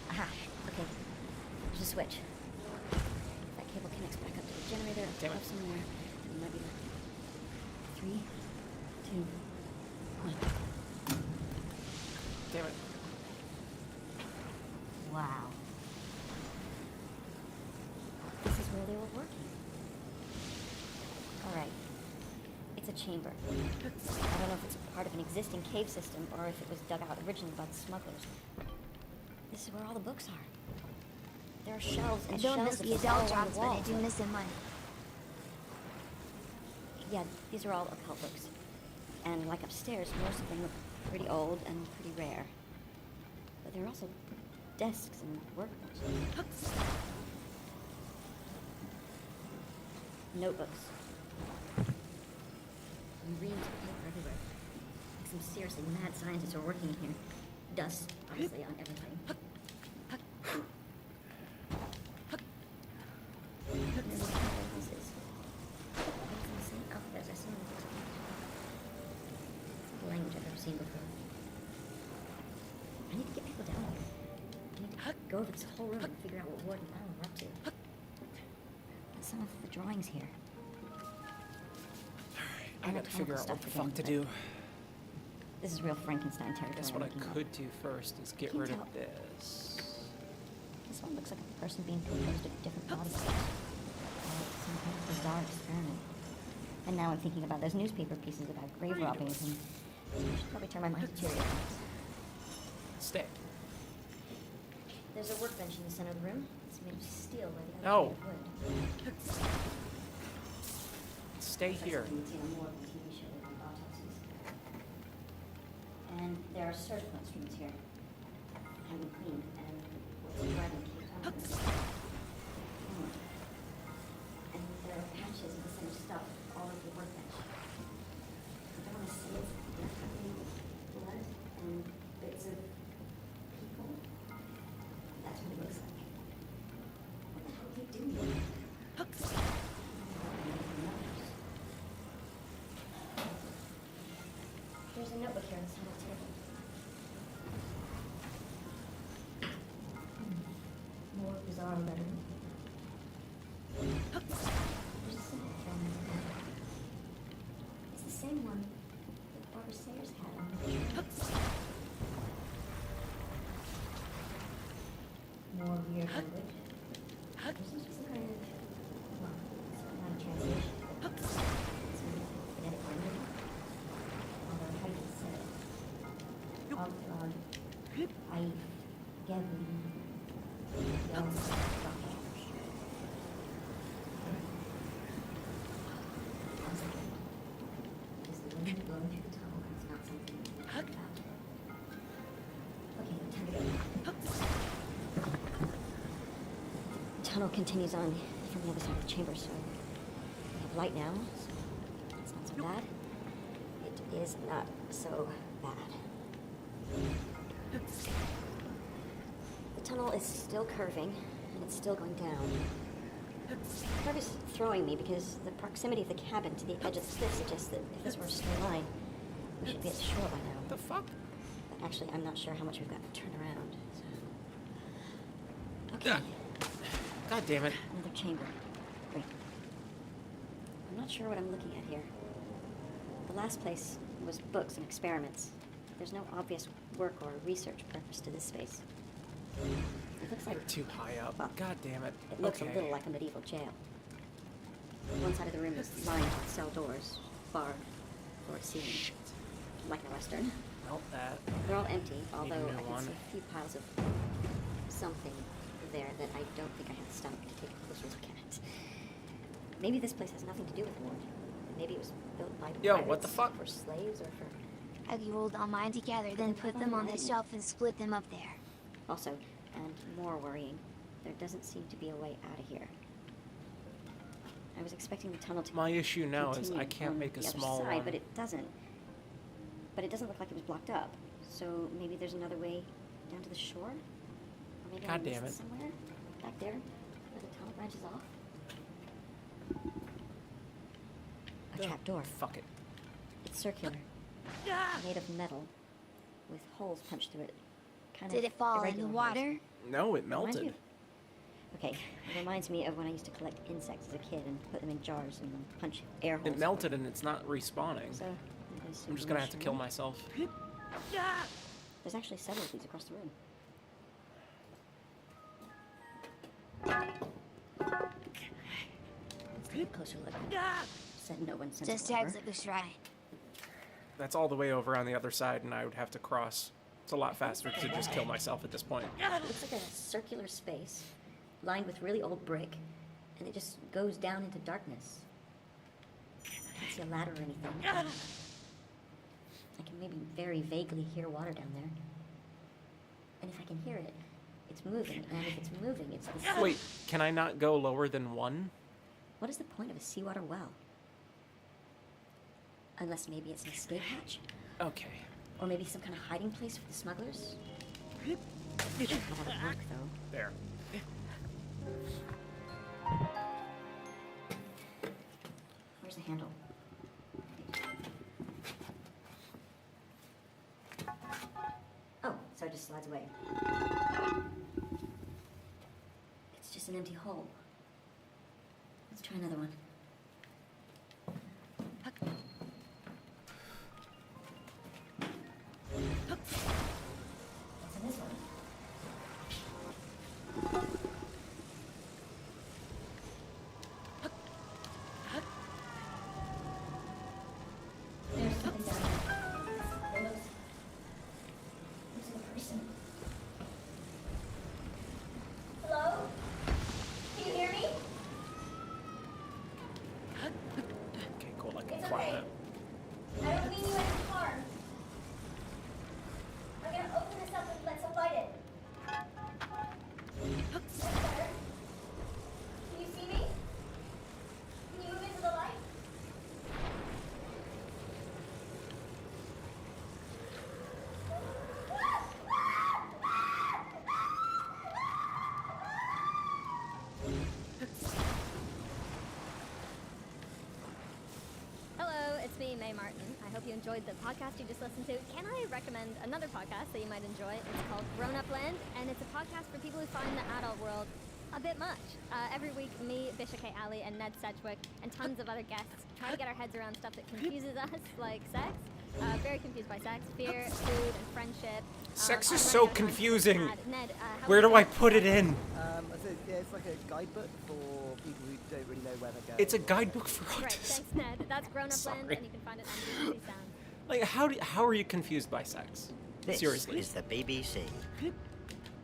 Aha, okay. There's a switch. If that cable connects back up to the generator Damn it. up somewhere, then nebula. 3, 2, 1. Damn it. Wow. This is where they were working. Alright. It's a chamber. I don't know if it's part of an existing cave system or if it was dug out originally by the smugglers. This is where all the books are. There are shelves and I don't shelves miss of the books all adult around jobs, the but I walls. do miss the money. Yeah, these are all occult books. And like upstairs, most of them look pretty old and pretty rare. But there are also desks and workbooks. Notebooks. And reams of paper everywhere. Like some seriously mad scientists are working in here. Dust, obviously, on everything. Language I've never seen before. I need to get people down here. I need to go over this whole room and figure out what Ward and Alan were up to. And some of the drawings here. I gotta figure out what the fuck to do. This is real Frankenstein territory. I guess what I could do first is get rid of this. This one looks like a person being composed of different body parts. Some kind of bizarre experiment. And now I'm thinking about those newspaper pieces about grave robbings and I should probably turn my mind to material. Stay. There's a workbench in the center of the room. It's made of steel where the No. other made of wood. Stay here. And there are surgical instruments here. Haven't been cleaned and what's driving caked on them. And there are patches of the same stuff all over the workbench. I don't want to say it's definitely blood and bits of people. That's what it looks like. What the hell are they doing? There's a notebook here on the side of the table. More bizarre lettering. There's a symbol thrown in the back. It's the same one that Barbara Sayers had on the train. More weird language. There's some kind of, well, it's not a translation, but it's some phonetic language. Although how do you say it? Ogdrod, I, Gavin, Is the wind blowing through the tunnel? It's not something to think about. Okay, time to go. The tunnel continues on from the other side of the chamber, so we have light now, so it's not so bad. It is not so bad. The tunnel is still curving, and it's still going down. The curve is throwing me because the proximity of the cabin to the edge of the cliff suggests that if this were a straight line, we should be at the shore by now. The fuck? But actually, I'm not sure how much we've got to turn around. So. Okay. God damn it. Another chamber. Wait. I'm not sure what I'm looking at here. The last place was books and experiments. There's no obvious work or research purpose to this space. It looks like You're too high up. Well, God damn it. It looks Okay. a little like a medieval jail. One side of the room is lined with cell doors, barred, floor to ceiling, like a western. Melt that. They're all empty, Need a although new I can one. see a few piles of something there that I don't think I have the stomach to take a closer look at. Maybe this place has nothing to do with Ward. Maybe it was built by Yo, pirates what the fuck? for slaves or for... Have you rolled all mine together, then put them on the shelf and split them up there? Also, and more worrying, there doesn't seem to be a way out of here. I was expecting the tunnel to My issue now is continue I can't on make a the other small side, one. but it doesn't. But it doesn't look like it was blocked up. So maybe there's another way down to the shore? Or maybe I God missed damn it. somewhere back there where the tunnel branches off. A trap door. Fuck it. It's circular, made of metal, with holes punched through it. Kind Did of it fall in the irregular water? holes. No, it Reminds me melted. of- Okay, it reminds me of when I used to collect insects as a kid and put them in jars and punch air holes. It melted and it's not respawning. So, I'm just gonna have to kill myself. There's actually several of these across the room. Let's take a closer look. Said no one sensible. Just acts like a shrine. That's all the way over on the other side, and I would have to cross. It's a lot faster to just kill myself at this point. It looks like a circular space, lined with really old brick, and it just goes down into darkness. I don't see a ladder or anything. I can maybe very vaguely hear water down there. And if I can hear it, it's moving, and if it's moving, it's the sea. Wait, can I not go lower than 1? What is the point of a seawater well? Unless maybe it's an escape hatch? Okay. Or maybe some kind of hiding place for the smugglers? It doesn't work, though. There. Where's the handle? Oh, so it just slides away. It's just an empty hole. Let's try another one. What's in this one? There's something down there. It looks like a person. Hello? Can you hear me? Okay, cool. I can It's climb okay. that. I don't mean you any harm. I'm gonna open this up and let some light in. That's better. Can you see me? Can you move into the light? Hello, it's me, May Martin. I hope you enjoyed the podcast you just listened to. Can I recommend another podcast that you might enjoy? It's called Grown Up Land, and it's a podcast for people who find the adult world a bit much. Every week, me, Bishop K. Alley, and Ned Sedgwick, and tons of other guests try to get our heads around stuff that confuses us, like sex. Very confused by sex, fear, food, and friendship. Sex is so confusing. Ned, Where do I put it in? It's like a guidebook for people who don't really know where they're going. It's a guidebook for Right, autism. thanks, Ned. That's Grown Up Sorry. Land, and you can find it on BBC Sound. Like, how are you confused by sex? This Seriously. is the BBC.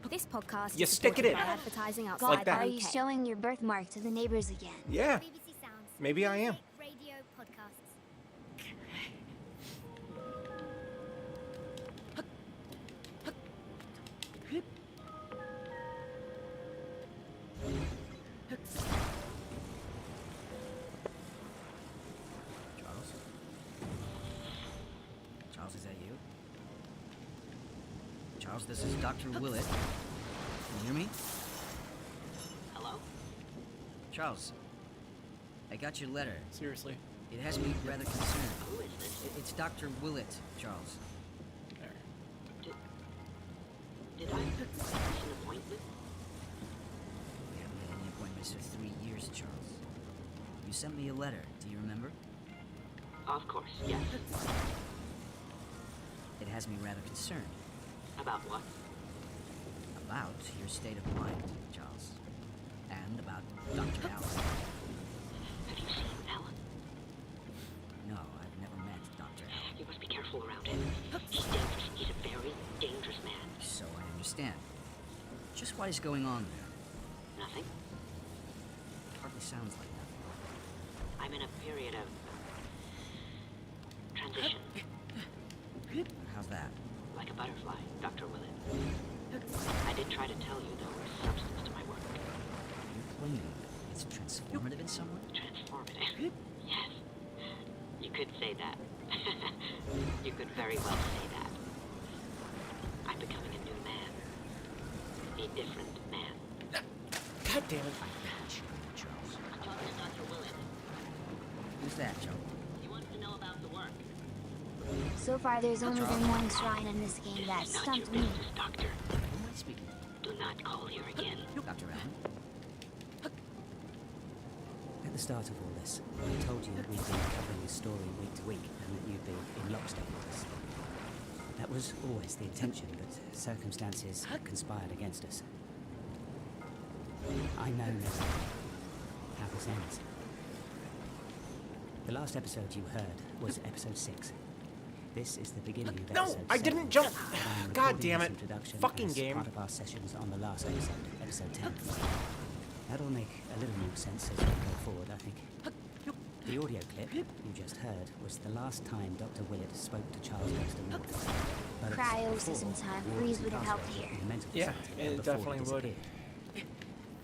This podcast You is stick it supported in. by advertising outside Like that. the Are you UK. showing your birthmark to the neighbors again? Yeah. BBC Sounds. Maybe I am. Radio podcasts. Charles? Charles, is that you? Charles, this is Dr. Willett. Can you hear me? Hello? Charles, I got your letter. Seriously. It has me rather concerned. Who is this? It's Dr. Willett, Charles. Did I miss an appointment? We haven't had any appointments for 3 years, Charles. You sent me a letter, do you remember? Of course, yes. It has me rather concerned. About what? About your state of mind, Charles. And about Dr. Allen. Have you seen Alan? No, I've never met Dr. Allen. You must be careful around him. He's dangerous. He's a very dangerous man. So I understand. Just what is going on there? Nothing. Hardly sounds like nothing. I'm in a period of transition. How's that? Like a butterfly, Dr. Willett. I did try to tell you there was substance to my work. You're claiming it's transformative in some way? Transformative? Yes. You could say that. You could very well say that. I'm becoming a new man. A different man. God damn it. Charles. Hello, Dr. Willett. Who's that, Joe? He wants to know about the work. So far, there's only been one shrine in this game that Not your stumped me. business, Doctor. Who am I speaking to? Do not call here again. Dr. Allen? the start of all this, I told you that we'd been covering this story week to week and that you'd be in lockstep with us. That was always the intention, but circumstances conspired against us. I know now how this ends. The last episode you heard was episode 6. This is the beginning of episode 7. I didn't jump! I'm God recording damn this it. introduction Fucking as game. part of our sessions on the last episode, episode 10. That'll make a little more sense as we go forward, I think. The audio clip you just heard was the last time Dr. Willett spoke to Charles Dexter Ward. But it's Cryosis before and time Ward freeze was would have helped incarcerated here. in a mental Yeah, facility it before he definitely would. disappeared.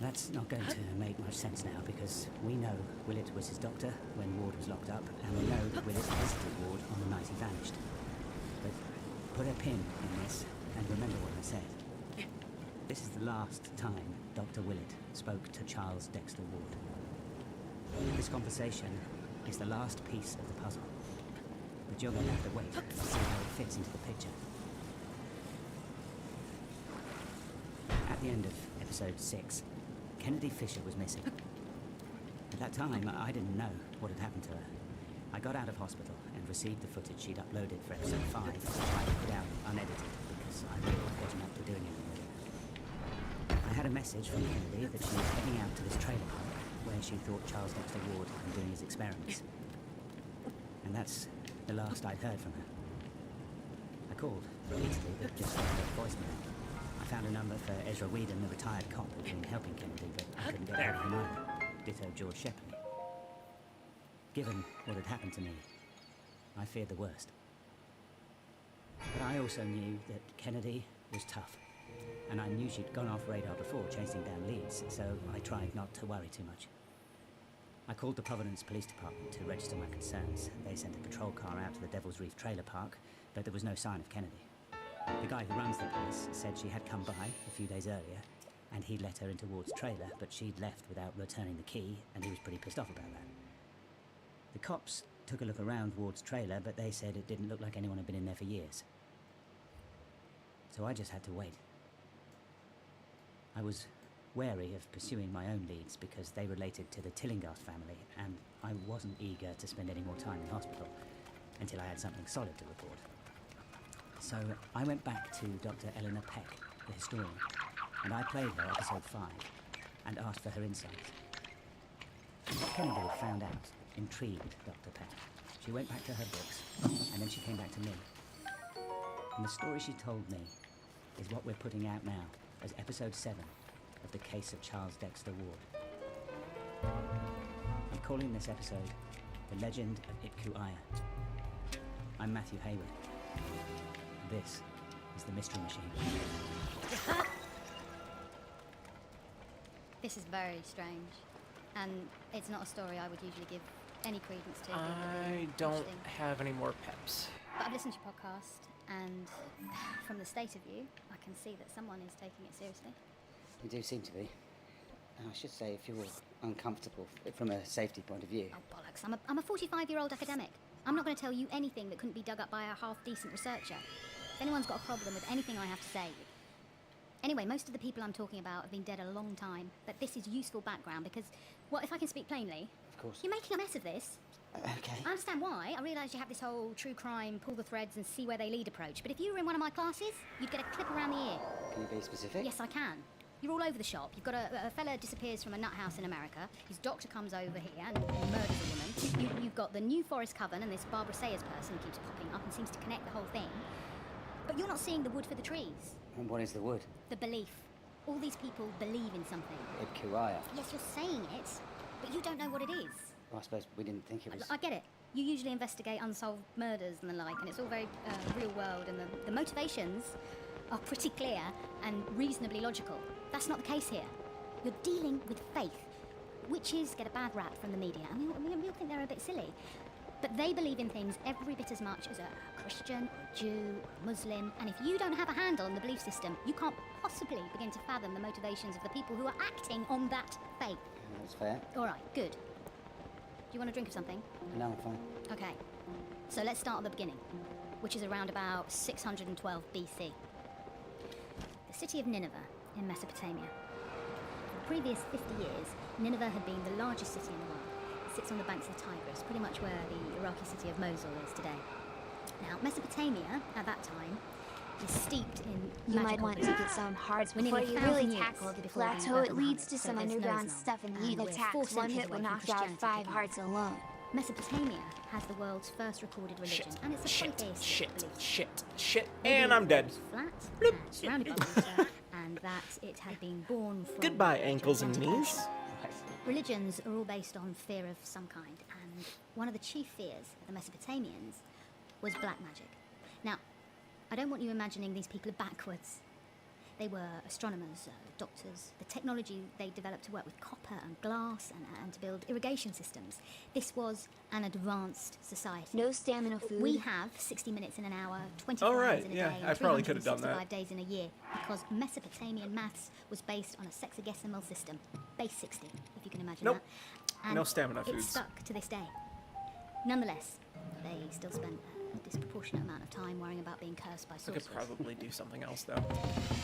That's not going to make much sense now because we know Willett was his doctor when Ward was locked up, and we know that Willett visited Ward on the night he vanished. But put a pin in this and remember what I said. This is the last time Dr. Willett spoke to Charles Dexter Ward. This conversation is the last piece of the puzzle. But you're going to have to wait to see how it fits into the picture. At the end of episode 6, Kennedy Fisher was missing. At that time, I didn't know what had happened to her. I got out of hospital and received the footage she'd uploaded for episode 5, which I put out unedited because I really wasn't up to doing anything with it. I had a message from Kennedy that she was heading out to this trailer park where she thought Charles Dexter Ward had been doing his experiments. And that's the last I'd heard from her. I called repeatedly, but just got a voicemail. I found a number for Ezra Whedon, the retired cop who'd been helping Kennedy, but I couldn't get hold of him either. Ditto George Shepley. Given what had happened to me, I feared the worst. But I also knew that Kennedy was tough, and I knew she'd gone off radar before chasing down leads, so I tried not to worry too much. I called the Providence Police Department to register my concerns. They sent a patrol car out to the Devil's Reef trailer park, but there was no sign of Kennedy. The guy who runs the place said she had come by a few days earlier, and he'd let her into Ward's trailer, but she'd left without returning the key, and he was pretty pissed off about that. The cops took a look around Ward's trailer, but they said it didn't look like anyone had been in there for years. So I just had to wait. I was wary of pursuing my own leads because they related to the Tillinghast family, and I wasn't eager to spend any more time in hospital until I had something solid to report. So I went back to Dr. Eleanor Peck, the historian, and I played her episode 5 and asked for her insights. What Kennedy had found out intrigued Dr. Peck. She went back to her books, and then she came back to me. And the story she told me is what we're putting out now as episode 7 of the case of Charles Dexter Ward. I'm calling this episode The Legend of Itku Aya. I'm Matthew Hayward. This is the Mystery Machine. This is very strange, and it's not a story I would usually give any credence to. I don't have any more peps. But I've listened to your podcast, and from the state of you, I can see that someone is taking it seriously. You do seem to be. And I should say, if you're uncomfortable from a safety point of view. Oh, bollocks. I'm a 45-year-old academic. I'm not going to tell you anything that couldn't be dug up by a half-decent researcher. If anyone's got a problem with anything I have to say... Anyway, most of the people I'm talking about have been dead a long time, but this is useful background because, well, if I can speak plainly... Of course. You're making a mess of this. Okay. I understand why. I realise you have this whole true crime, pull the threads and see where they lead approach, but if you were in one of my classes, you'd get a clip around the ear. Can you be specific? Yes, I can. You're all over the shop. You've got a fella disappears from a nut house in America. His doctor comes over here and murders a woman. You've got the New Forest Coven and this Barbara Sayers person who keeps popping up and seems to connect the whole thing. But you're not seeing the wood for the trees. And what is the wood? The belief. All these people believe in something. Itku Aya. Yes, you're saying it, but you don't know what it is. Well, I suppose we didn't think it was... I get it. You usually investigate unsolved murders and the like, and it's all very real world, and the motivations are pretty clear and reasonably logical. That's not the case here. You're dealing with faith. Witches get a bad rap from the media. I mean, we all think they're a bit silly. But they believe in things every bit as much as a Christian, or a Jew, or a Muslim. And if you don't have a handle on the belief system, you can't possibly begin to fathom the motivations of the people who are acting on that faith. That's fair. All right, good. Do you want a drink of something? No, I'm fine. Okay. So let's start at the beginning, which is around about 612 BC. The city of Nineveh in Mesopotamia. For the previous 50 years, Nineveh had been the largest city in the world. sits on the banks of the Tigris, pretty much where the Iraqi city of Mosul is today. Now, Mesopotamia, at that time, is steeped in You might magical want to belief. get some hearts We're before nearly you 1,000 really years tackle the before the plateau. birth It of leads to Muhammad, some so there's underground no stuff and Islam. heat And we're attacks. 4 One centuries hit away would from knock you out Christianity 5 taking hearts over. alone. Mesopotamia has the world's first recorded religion, and it's a polytheistic belief. Shit, They and believed I'm the dead. world was flat, and surrounded by water, and that it had been born from Goodbye, the ankles and Atlantic knees. Ocean. Religions are all based on fear of some kind, and one of the chief fears of the Mesopotamians was black magic. Now, I don't want you imagining these people are backwards. They were astronomers, doctors. The technology they developed to work with copper and glass and to build irrigation systems. This was an advanced society. No stamina food. We have 60 minutes in an hour, 24 Oh, right, hours in a yeah, day, I and probably could have done 365 that. days in a year, because Mesopotamian maths was based on a sexagesimal system, base 60, if you can imagine Nope. that. And No stamina it's foods. stuck to this day. Nonetheless, they still spent a disproportionate amount of time worrying about being cursed by I sorcerers. could probably do something else, though.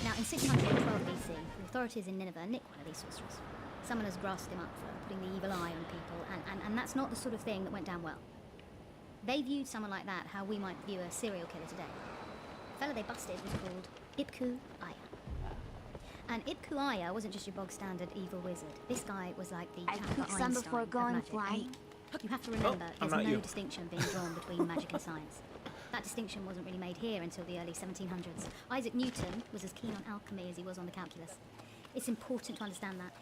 Now, in 612 BC, the authorities in Nineveh nicked one of these sorcerers. Summoners grassed him up for putting the evil eye on people, and that's not the sort of thing that went down well. They viewed someone like that how we might view a serial killer today. The fella they busted was called Ibku Aya. And Ibku Aya wasn't just your bog standard evil wizard. This guy was like the I Albert cooked some Einstein before of going magic. flying. And you have to remember, I'm there's not no you. distinction being drawn between magic and science. That distinction wasn't really made here until the early 1700s. Isaac Newton was as keen on alchemy as he was on the calculus. It's important to understand that.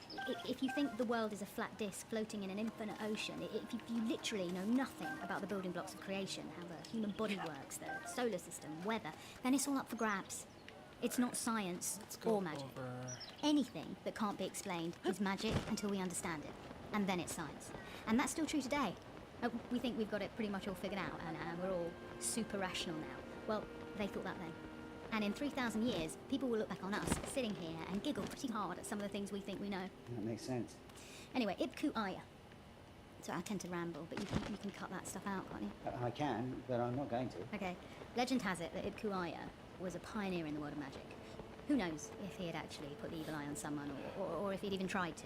If you think the world is a flat disk floating in an infinite ocean, if you literally know nothing about the building blocks of creation, how the human body works, the solar system, weather, then it's all up for grabs. It's not science or magic. Anything that can't be explained is magic until we understand it, and then it's science. And that's still true today. We think we've got it pretty much all figured out, and we're all super rational now. Well, they thought that then. And in 3,000 years, people will look back on us sitting here and giggle pretty hard at some of the things we think we know. That makes sense. Anyway, Ibku Aya. So I tend to ramble, but you can cut that stuff out, can't you? I can, but I'm not going to. Okay. Legend has it that Ibku Aya was a pioneer in the world of magic. Who knows if he had actually put the evil eye on someone, or if he'd even tried to.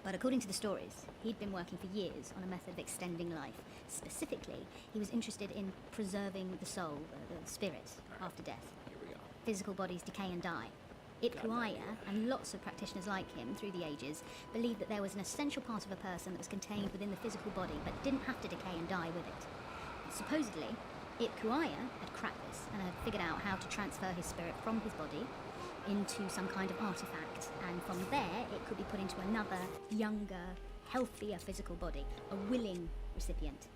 But according to the stories, he'd been working for years on a method of extending life. Specifically, he was interested in preserving the soul, the spirit, after death. Physical bodies decay and die. Ibku Aya, and lots of practitioners like him through the ages, believed that there was an essential part of a person that was contained within the physical body, but didn't have to decay and die with it. Supposedly, Ibku Aya had cracked this and had figured out how to transfer his spirit from his body into some kind of artifact, and from there it could be put into another, younger, healthier physical body, a willing recipient.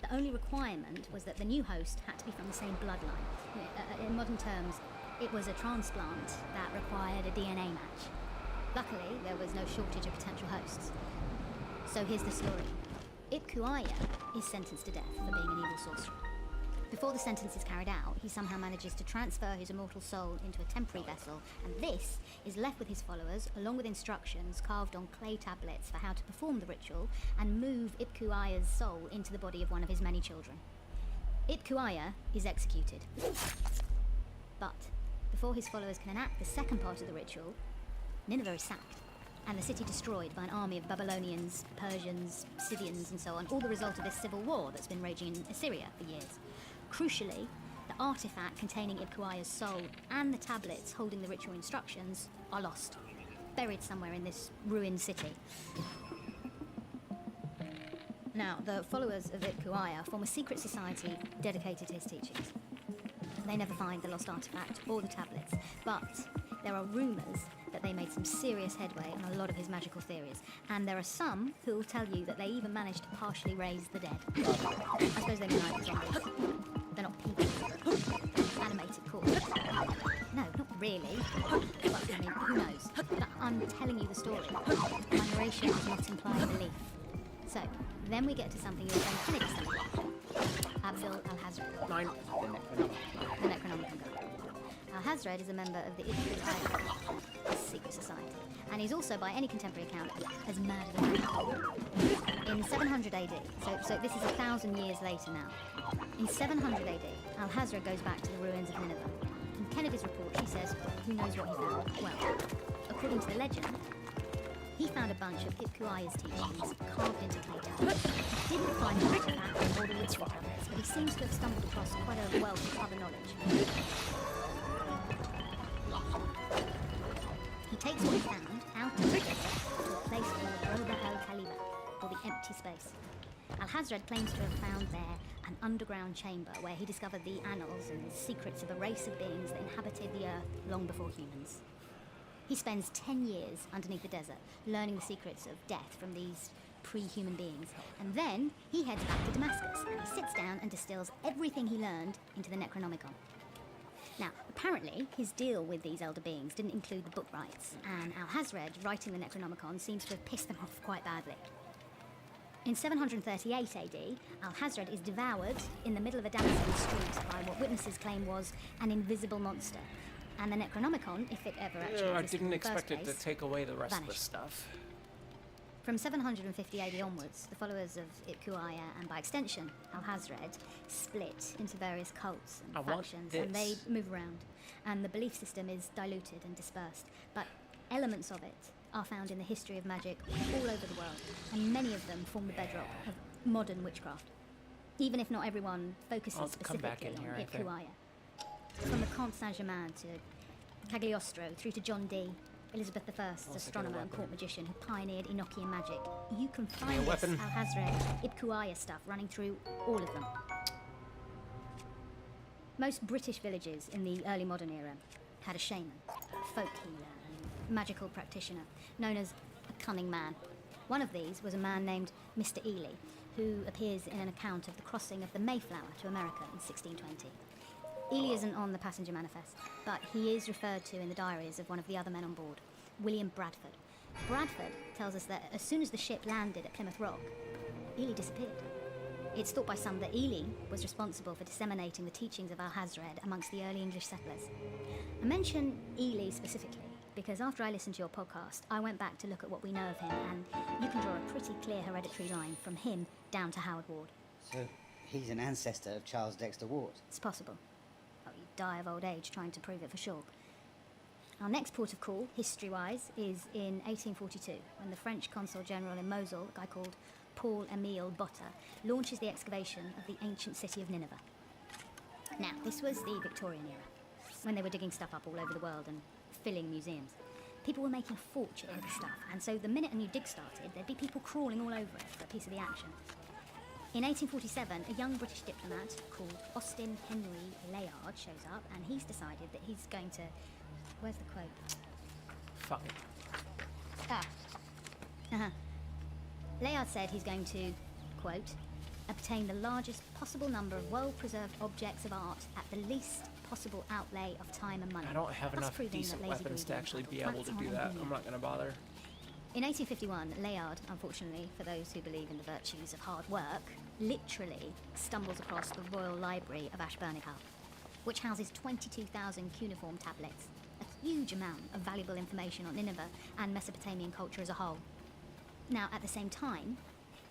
The only requirement was that the new host had to be from the same bloodline. In modern terms, it was a transplant that required a DNA match. Luckily, there was no shortage of potential hosts. So here's the story. Ibku Aya is sentenced to death for being an evil sorcerer. Before the sentence is carried out, he somehow manages to transfer his immortal soul into a temporary vessel, and this is left with his followers, along with instructions carved on clay tablets for how to perform the ritual and move Ibku Aya's soul into the body of one of his many children. Ibku Aya is executed. But before his followers can enact the second part of the ritual, Nineveh is sacked, and the city destroyed by an army of Babylonians, Persians, Scythians, and so on, all the result of this civil war that's been raging in Assyria for years. Crucially, the artifact containing Ibku Aya's soul and the tablets holding the ritual instructions are lost, buried somewhere in this ruined city. Now, the followers of Ibku Aya form a secret society dedicated to his teachings. They never find the lost artifact or the tablets, but there are rumours that they made some serious headway on a lot of his magical theories, and there are some who will tell you that they even managed to partially raise the dead. I suppose they mean like zombies. They're not people. Animated corpses. No, not really. But, I mean, who knows? But I'm telling you the story. My narration does not imply belief. So, then we get to something your friend Kennedy said. Abdul Al-Hazred. The Necronomicon guy. Al-Hazred is a member of the Ibku Aya secret society, and he's also, by any contemporary account, as mad as a man. In 700 AD, so this is 1,000 years later now. In 700 AD, Al-Hazred goes back to the ruins of Nineveh. In Kennedy's report, she says, who knows what he found? Well, according to the legend, He found a bunch of Ipkuaya's teachings carved into clay tablets. He didn't find the artifact or the ritual tablets, but he seems to have stumbled across quite a wealth of other knowledge. He takes what he found out of the desert to a place called Roba el Khaliba, or the empty space. Al-Hazred claims to have found there an underground chamber where he discovered the annals and secrets of a race of beings that inhabited the earth long before humans. He spends 10 years underneath the desert, learning the secrets of death from these pre-human beings. And then he heads back to Damascus, and he sits down and distills everything he learned into the Necronomicon. Now, apparently, his deal with these elder beings didn't include the book rights, and Al-Hazred, writing the Necronomicon, seems to have pissed them off quite badly. In 738 AD, Al-Hazred is devoured in the middle of a Damascus street by what witnesses claim was an invisible monster. And the Necronomicon, if it ever actually I existed didn't in the expect first it to place, take away the rest of the vanished. stuff. From 750 AD onwards, the followers of Ipkuaya, and by extension Al-Hazred, split into various cults and factions, and they move around. And the belief system is diluted and dispersed, but elements of it are found in the history of magic all over the world, and many of them form the bedrock of modern witchcraft, even if not everyone focuses specifically on Ipkuaya. From the Comte Saint-Germain to Cagliostro, through to John Dee, Elizabeth I, astronomer and court magician who pioneered Enochian magic, you can find this Al-Hazred, Ipkuaya stuff running through all of them. Most British villages in the early modern era had a shaman, a folk healer, and magical practitioner, known as a cunning man. One of these was a man named Mr. Ely, who appears in an account of the crossing of the Mayflower to America in 1620. Ely isn't on the passenger manifest, but he is referred to in the diaries of one of the other men on board, William Bradford. Bradford tells us that as soon as the ship landed at Plymouth Rock, Ely disappeared. It's thought by some that Ely was responsible for disseminating the teachings of Al-Hazred amongst the early English settlers. I mention Ely specifically because after I listened to your podcast, I went back to look at what we know of him, and you can draw a pretty clear hereditary line from him down to Howard Ward. So, he's an ancestor of Charles Dexter Ward? It's possible. You die of old age trying to prove it for sure. Our next port of call, history-wise, is in 1842, when the French consul general in Mosul, a guy called Paul-Émile Botta, launches the excavation of the ancient city of Nineveh. Now, this was the Victorian era, when they were digging stuff up all over the world and filling museums. People were making a fortune with the stuff, and so the minute a new dig started, there'd be people crawling all over it for a piece of the action. In 1847, a young British diplomat called Austin Henry Layard shows up, and he's decided that he's going to... Where's the quote? Fuck it. Layard said he's going to, quote, obtain the largest possible number of well-preserved objects of art at the least possible outlay of time and money. I don't have thus enough proving decent that lazy weapons to breathing actually be plants able to aren't do that. inhuman. I'm not going to bother. In 1851, Layard, unfortunately for those who believe in the virtues of hard work, literally stumbles across the Royal Library of Ashburnishal, which houses 22,000 cuneiform tablets, a huge amount of valuable information on Nineveh and Mesopotamian culture as a whole. Now, at the same time,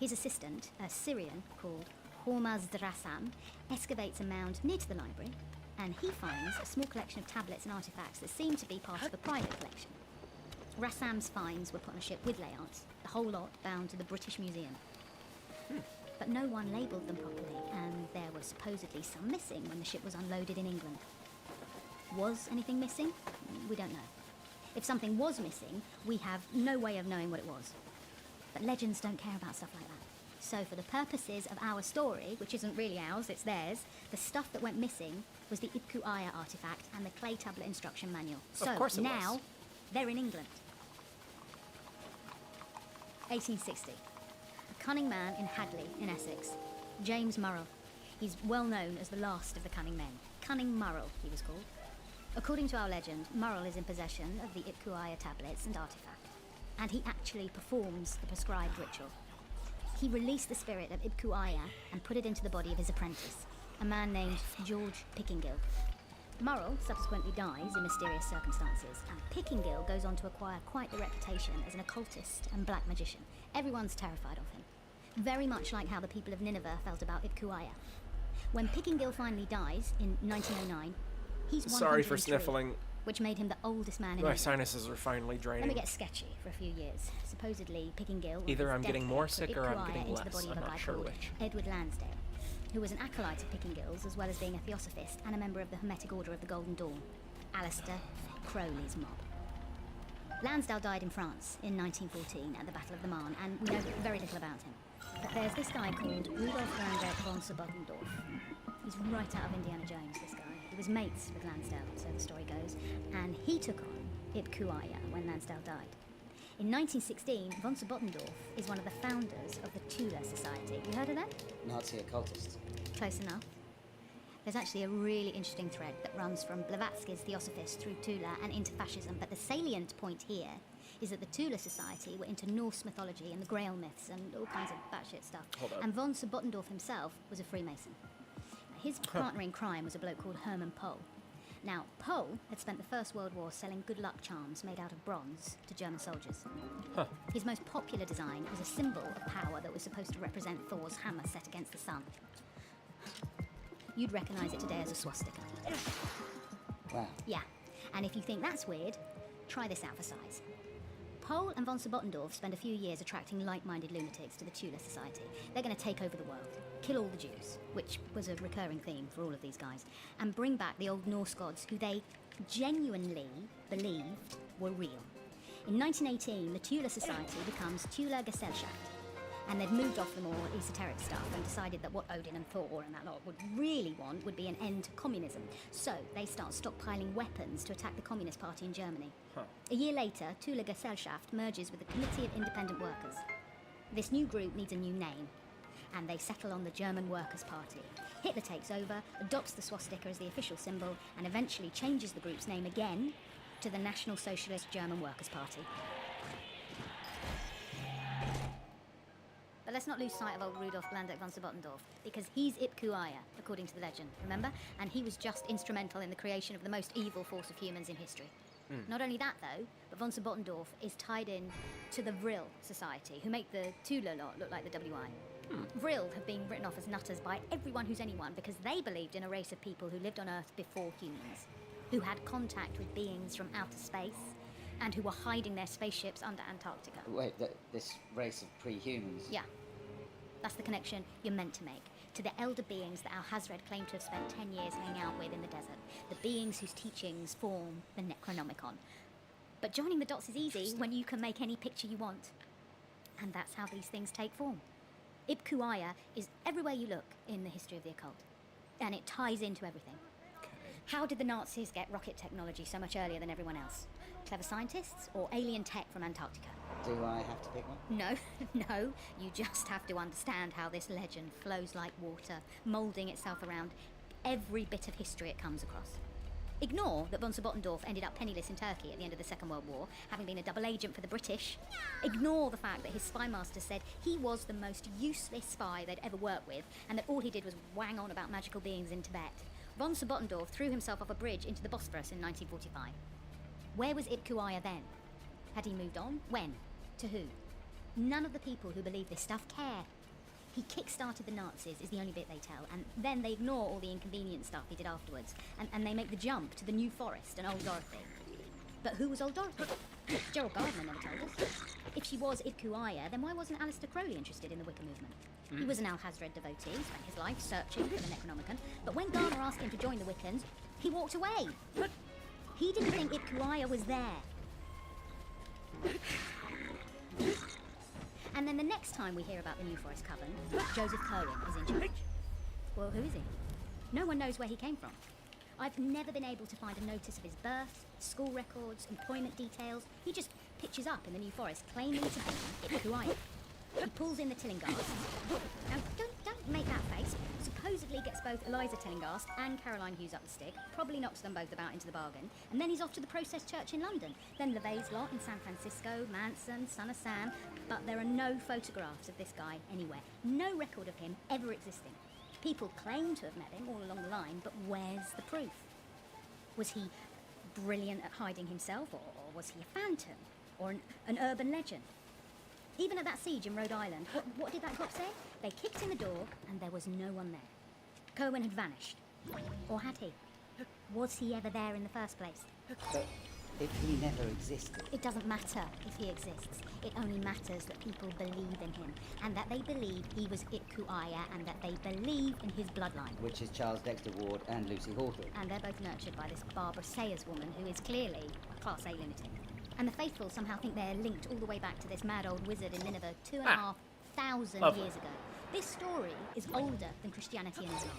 his assistant, a Syrian called Hormaz Drassam, excavates a mound near to the library, and he finds a small collection of tablets and artifacts that seem to be part of a private collection. Rassam's finds were put on a ship with Layard's, the whole lot bound to the British Museum. But no one labelled them properly, and there were supposedly some missing when the ship was unloaded in England. Was anything missing? We don't know. If something was missing, we have no way of knowing what it was. But legends don't care about stuff like that. So for the purposes of our story, which isn't really ours, it's theirs, the stuff that went missing was the Ipkuaya artifact and the clay tablet instruction manual. So Of course it now, was. they're in England. 1860. A cunning man in Hadley, in Essex, James Murrell. He's well known as the last of the cunning men. Cunning Murrell, he was called. According to our legend, Murrell is in possession of the Ipkuaya tablets and artifact, and he actually performs the prescribed ritual. He released the spirit of Ipkuaya and put it into the body of his apprentice, a man named George Pickingill. Murrell subsequently dies in mysterious circumstances, and Pickingill goes on to acquire quite the reputation as an occultist and black magician. Everyone's terrified of him, very much like how the people of Nineveh felt about Ipkuaya. When Pickingill finally dies in 1909, he's 103. Sorry for sniffling. which made him the oldest man in My England. sinuses are finally Let draining. me get sketchy for a few years. Supposedly, picking gill. Either I'm death getting more put sick or I'm Ipcuaya getting into the less. body of I'm a not guy sure called which. Edward Lansdale, who was an acolyte of picking gills as well as being a theosophist and a member of the Hermetic Order of the Golden Dawn. Alistair Crowley's mob. Lansdale died in France in 1914 at the Battle of the Marne, and we know very little about him. But there's this guy called Rudolf Landert von Sobottendorf. He's right out of Indiana Jones, this guy. He was mates with Lansdale, so the story goes, and he took on Ipcuaya when Lansdale died. In 1916, von Sobottendorf is one of the founders of the Tula Society. You heard of them? Nazi occultists. Close enough. There's actually a really interesting thread that runs from Blavatsky's Theosophist through Tula and into fascism, but the salient point here is that the Tula Society were into Norse mythology and the Grail myths and all kinds of batshit stuff. Hold up. And von Sobottendorf himself was a Freemason. His partner in crime was a bloke called Hermann Pohl. Now, Pohl had spent the First World War selling good luck charms made out of bronze to German soldiers. His most popular design was a symbol of power that was supposed to represent Thor's hammer set against the sun. You'd recognise it today as a swastika. Wow. Yeah, and if you think that's weird, try this out for size. Pohl and von Sobottendorf spend a few years attracting like-minded lunatics to the Tula Society. They're going to take over the world, kill all the Jews, which was a recurring theme for all of these guys, and bring back the old Norse gods who they genuinely believed were real. In 1918, the Tula Society becomes Tula Gesellschaft, and they've moved off the more esoteric stuff and decided that what Odin and Thor and that lot would really want would be an end to communism. So they start stockpiling weapons to attack the Communist Party in Germany. A year later, Tula Gesellschaft merges with the Committee of Independent Workers. This new group needs a new name, and they settle on the German Workers' Party. Hitler takes over, adopts the swastika as the official symbol, and eventually changes the group's name again to the National Socialist German Workers' Party. But let's not lose sight of old Rudolf Landert von Sobottendorf, because he's Ipcuaya, according to the legend, remember? And he was just instrumental in the creation of the most evil force of humans in history. Not only that, though, but von Sobottendorf is tied in to the Vril Society, who make the Tula lot look like the WI. Vril have been written off as nutters by everyone who's anyone because they believed in a race of people who lived on Earth before humans, who had contact with beings from outer space, and who were hiding their spaceships under Antarctica. Wait, this race of pre-humans? Yeah. That's the connection you're meant to make, to the elder beings that Alhazred claimed to have spent 10 years hanging out with in the desert, the beings whose teachings form the Necronomicon. But joining the dots is easy when you can make any picture you want. And that's how these things take form. Ipcuaya is everywhere you look in the history of the occult, and it ties into everything. How did the Nazis get rocket technology so much earlier than everyone else? Clever scientists or alien tech from Antarctica? Do I have to pick one? No, no, you just have to understand how this legend flows like water, moulding itself around every bit of history it comes across. Ignore that von Sobottendorf ended up penniless in Turkey at the end of the Second World War, having been a double agent for the British. Ignore the fact that his spy master said he was the most useless spy they'd ever worked with, and that all he did was wang on about magical beings in Tibet. Von Sobottendorf threw himself off a bridge into the Bosphorus in 1945. Where was Ipcuaya then? Had he moved on? When? To who? None of the people who believe this stuff care. He kick-started the Nazis, is the only bit they tell, and then they ignore all the inconvenient stuff he did afterwards, and they make the jump to the New Forest and Old Dorothy. But who was Old Dorothy? Gerald Gardner never told us. If she was Ipcuaya, then why wasn't Alistair Crowley interested in the Wicca movement? He was an Alhazred devotee, spent his life searching for the Necronomicon, but when Gardner asked him to join the Wiccans, he walked away. He didn't think Ipcuaya was there. And then the next time we hear about the New Forest Coven, Joseph Curwen is in charge. Well, who is he? No one knows where he came from. I've never been able to find a notice of his birth, school records, employment details. He just pitches up in the New Forest claiming to be Ipcuaya. He pulls in the Tillinghast. Now, don't make that face. Supposedly gets both Eliza Tillinghast and Caroline Hughes up the stick, probably knocks them both about into the bargain, and then he's off to the Process Church in London, then LeVay's lot in San Francisco, Manson, Son of Sam, but there are no photographs of this guy anywhere. No record of him ever existing. People claim to have met him all along the line, but where's the proof? Was he brilliant at hiding himself, or was he a phantom, or an urban legend? Even at that siege in Rhode Island, what did that cop say? They kicked in the door, and there was no one there. Curwen had vanished. Or had he? Was he ever there in the first place? But if he never existed... It doesn't matter if he exists. It only matters that people believe in him, and that they believe he was Itkuaya, and that they believe in his bloodline. Which is Charles Dexter Ward and Lucy Hawthorne. And they're both nurtured by this Barbara Sayers woman who is clearly a Class A lunatic. And the faithful somehow think they're linked all the way back to this mad old wizard in Nineveh 2,500 years ago. This story is older than Christianity and Islam.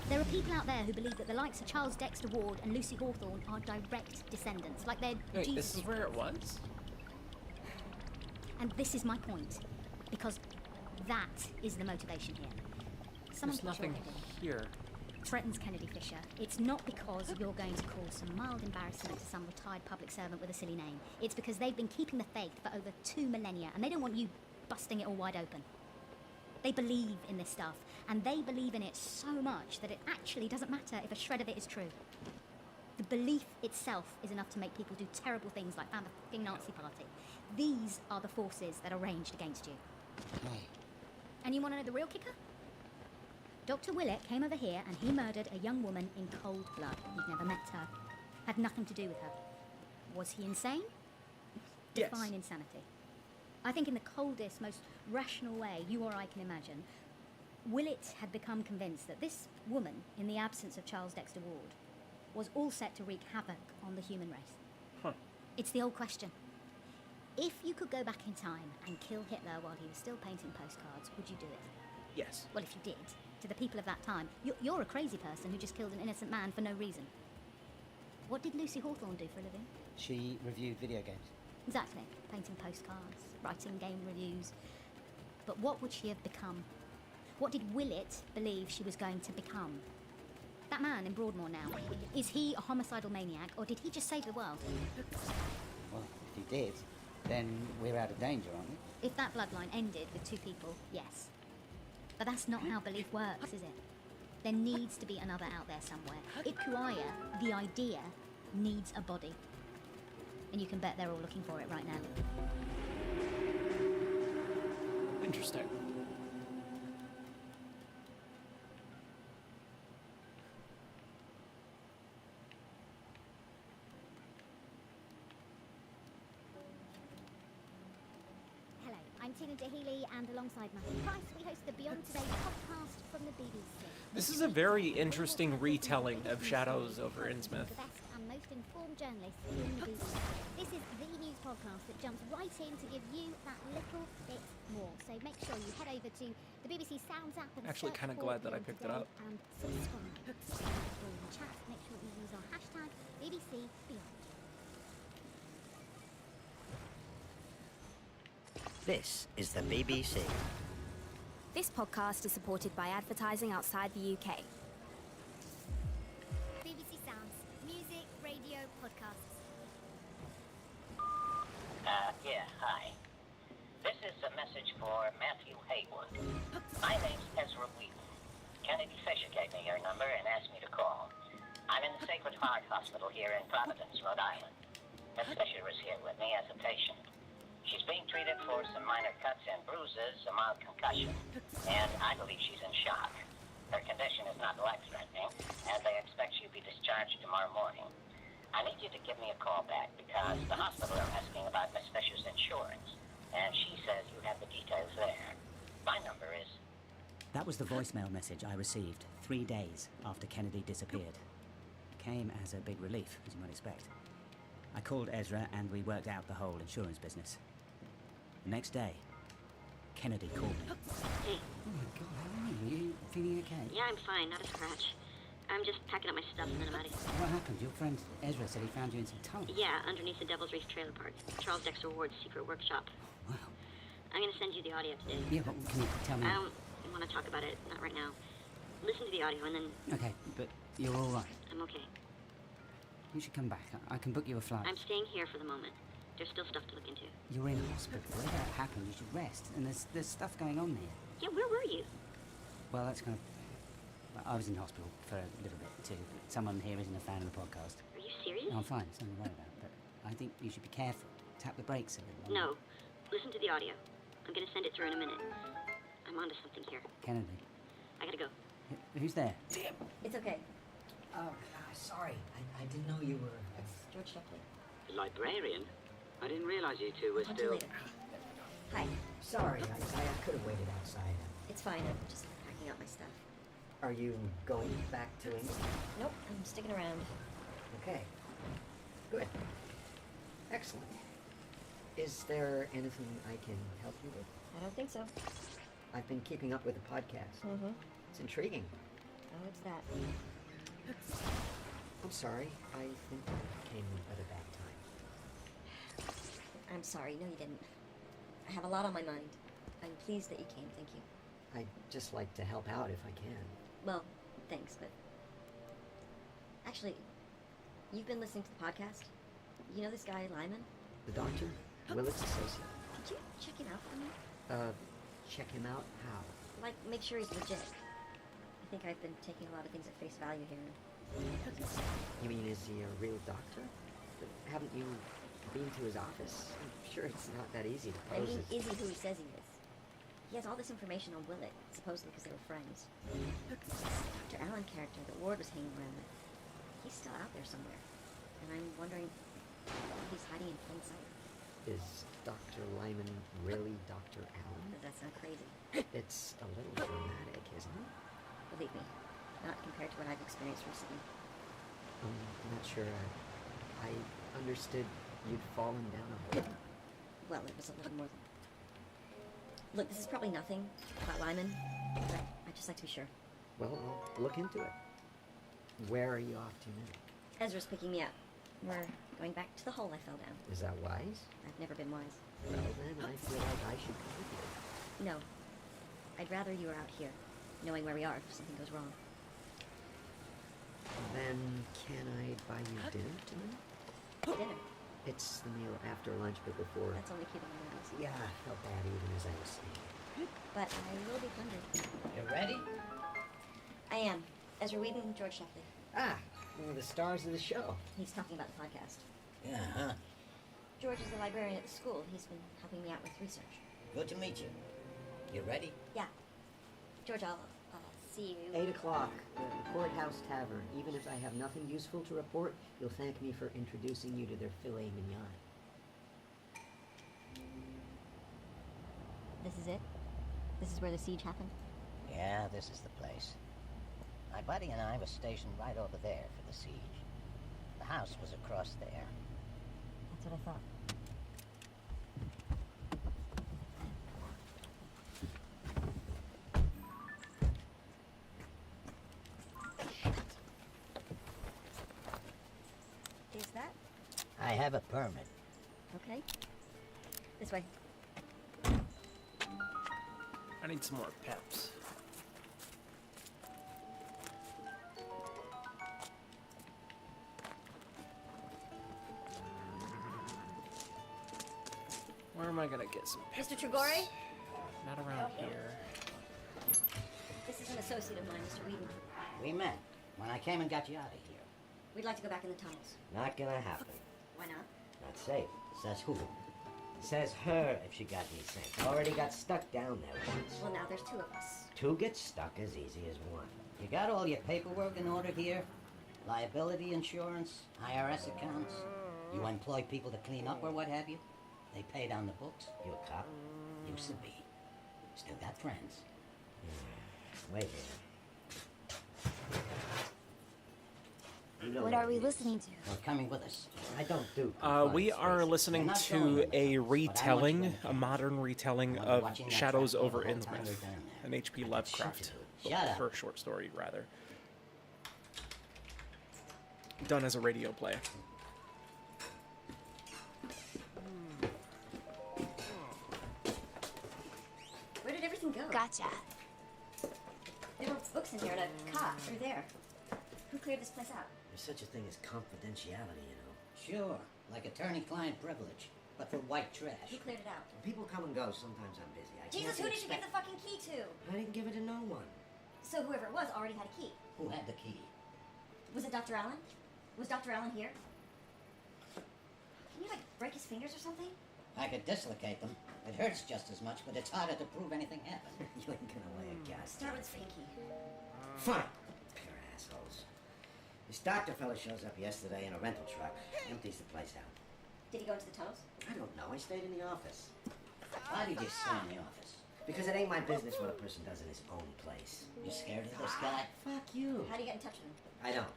There are people out there who believe that the likes of Charles Dexter Ward and Lucy Hawthorne are direct descendants, like they're Wait, Jesus. this is where it was? And this is my point, because that is the motivation here. Someone There's put your nothing head in. here. Threatens Kennedy Fisher. It's not because you're going to cause some mild embarrassment to some retired public servant with a silly name. It's because they've been keeping the faith for over 2 millennia, and they don't want you busting it all wide open. They believe in this stuff, and they believe in it so much that it actually doesn't matter if a shred of it is true. The belief itself is enough to make people do terrible things like found the fucking Nazi party. These are the forces that are ranged against you. Hey. And you want to know the real kicker? Dr. Willett came over here and he murdered a young woman in cold blood. He'd never met her. Had nothing to do with her. Was he insane? Yes. Define insanity. I think in the coldest, most rational way you or I can imagine, Willett had become convinced that this woman, in the absence of Charles Dexter Ward, was all set to wreak havoc on the human race. Huh. It's the old question. If you could go back in time and kill Hitler while he was still painting postcards, would you do it? Yes. Well, if you did, to the people of that time, you're a crazy person who just killed an innocent man for no reason. What did Lucy Hawthorne do for a living? She reviewed video games. Exactly. Painting postcards, writing game reviews. But what would she have become? What did Willett believe she was going to become? That man in Broadmoor now, is he a homicidal maniac, or did he just save the world? Well, if he did, then we're out of danger, aren't we? If that bloodline ended with 2 people, yes. But that's not how belief works, is it? There needs to be another out there somewhere. Itkuaya, the idea, needs a body. And you can bet they're all looking for it right now. Interesting. Hello, I'm Tina DeHealy, and alongside Matthew Price, we host the Beyond Today podcast from the BBC. This is a very interesting retelling of Shadows over Innsmouth. The best and most informed journalists in the BBC. This is the news podcast that jumps right in to give you that little bit more. So make sure you head over to the BBC Sounds app and Actually, search kind of for glad that I Beyond picked it Today up. and subscribe. In the chat, make sure you use our hashtag BBC Beyond. This is the BBC. This podcast is supported by advertising outside the UK. BBC Sounds, music, radio, podcasts. Yeah, hi. This is a message for Matthew Haywood. My name's Ezra Wheaton. Kennedy Fisher gave me your number and asked me to call. I'm in the Sacred Heart Hospital here in Providence, Rhode Island. Miss Fisher is here with me as a patient. She's being treated for some minor cuts and bruises, a mild concussion, and I believe she's in shock. Her condition is not life-threatening, and they expect she'll be discharged tomorrow morning. I need you to give me a call back because the hospital are asking about Miss Fisher's insurance, and she says you have the details there. My number is... That was the voicemail message I received 3 days after Kennedy disappeared. Came as a big relief, as you might expect. I called Ezra and we worked out the whole insurance business. The next day, Kennedy called me. Hey. Oh my God, how are you? Are you feeling okay? Yeah, I'm fine. Not a scratch. I'm just packing up my stuff and then I'm out of here. What happened? Your friend Ezra said he found you in some tunnel. Yeah, underneath the Devil's Reef trailer park. Charles Dexter Ward's secret workshop. Wow. I'm gonna send you the audio today. Yeah, but can you tell me? I don't want to talk about it. Not right now. Listen to the audio and then... Okay, but you're all right. I'm okay. You should come back. I can book you a flight. I'm staying here for the moment. There's still stuff to look into. You're in hospital. Whatever happened, you should rest. And there's stuff going on here. Yeah, where were you? Well, that's kind of... I was in hospital for a little bit, too. Someone here isn't a fan of the podcast. Are you serious? No, I'm fine. It's nothing to worry about. But I think you should be careful. Tap the brakes a little. No. Listen to the audio. I'm gonna send it through in a minute. I'm onto something here. Kennedy. I gotta go. Who's there? It's okay. Oh, Sorry, I didn't know you were... It's George Shepley. The librarian? I didn't realize you two were I'll talk to still... you later. Hi. Sorry, I could have waited outside. It's fine. I'm just packing up my stuff. Are you going back to England? Nope, I'm sticking around. Okay. Good. Excellent. Is there anything I can help you with? I don't think so. I've been keeping up with the podcast. Mm-hmm. It's intriguing. Oh, it's that. I'm sorry. I think I came at a bad time. I'm sorry. No, you didn't. I have a lot on my mind. I'm pleased that you came. Thank you. I'd just like to help out if I can. Well, thanks, but... Actually, you've been listening to the podcast? You know this guy, Lyman? The doctor? Willet's associate? Could you check it out for me? Check him out? How? Like, make sure he's legit. I think I've been taking a lot of things at face value here. You mean, is he a real doctor? But haven't you been to his office? I'm sure it's not that easy to I pose mean, it. is he who he says he is? He has all this information on Willett, supposedly because they were friends. Dr. Allen character that Ward was hanging around with, he's still out there somewhere. And I'm wondering if he's hiding in plain sight. Is Dr. Lyman really Dr. Allen? Does that sound crazy? It's a little dramatic, isn't it? Believe me, not compared to what I've experienced recently. I'm not sure. I understood you'd fallen down a hole. Well, it was a little more than... Look, this is probably nothing about Lyman, but I'd just like to be sure. Well, I'll look into it. Where are you off to now? Ezra's picking me up. We're going back to the hole I fell down. Is that wise? I've never been wise. Well, then I feel like I should come with you. No. I'd rather you were out here, knowing where we are if something goes wrong. Then can I buy you dinner tonight? Dinner? It's the meal after lunch, but before... That's only keeping me honest. Yeah, I felt bad even as I was saying. But I will be hungry. You ready? I am. Ezra Whedon and George Shepley. Ah, one of the stars of the show. He's talking about the podcast. Yeah, huh? George is the librarian at the school. He's been helping me out with research. Good to meet you. You ready? Yeah. George, I'll see you. 8 o'clock, the Courthouse Tavern. Even if I have nothing useful to report, you'll thank me for introducing you to their filet mignon. This is it? This is where the siege happened? Yeah, this is the place. My buddy and I were stationed right over there for the siege. The house was across there. That's what I thought. Is that? I have a permit. Okay. This way. I need some more peps. Where am I gonna get some peppers? Mr. Trigori? Not around here. This is an associate of mine, Mr. Whedon. We met when I came and got you out of here. We'd like to go back in the tunnels. Not gonna happen. Why not? Not safe. Says who? Says her if she got these things. Already got stuck down there once. Well, now there's two of us. 2 get stuck as easy as 1. You got all your paperwork in order here? Liability insurance, IRS accounts? You employ people to clean up or what have you? They pay down the books? You a cop? Used to be. Still got friends. Wait here. What are we listening to? Or coming with us. I don't do We are listening to a retelling, a modern retelling of Shadows over Innsmouth, an H.P. Lovecraft book, or short story, rather. Done as a radio play. Where did everything go? Gotcha. There were books in here and a cot through there. Who cleared this place out? There's such a thing as confidentiality, you know. Sure, like attorney-client privilege, but for white trash. Who cleared it out? When people come and go, sometimes I'm busy. I Jesus, can't who did you give the fucking key to? I didn't give it to no one. So whoever it was already had a key. Who had the key? Was it Dr. Allen? Was Dr. Allen here? Can you, like, break his fingers or something? I could dislocate them. It hurts just as much, but it's harder to prove anything happened. You ain't gonna lay a gas. Start with his pinky. Fine. Pair of assholes. This doctor fellow shows up yesterday in a rental truck, empties the place out. Did he go into the tunnels? I don't know. I stayed in the office. Why did you stay in the office? Because it ain't my business what a person does in his own place. You scared of this guy? Fuck you. How do you get in touch with him? I don't.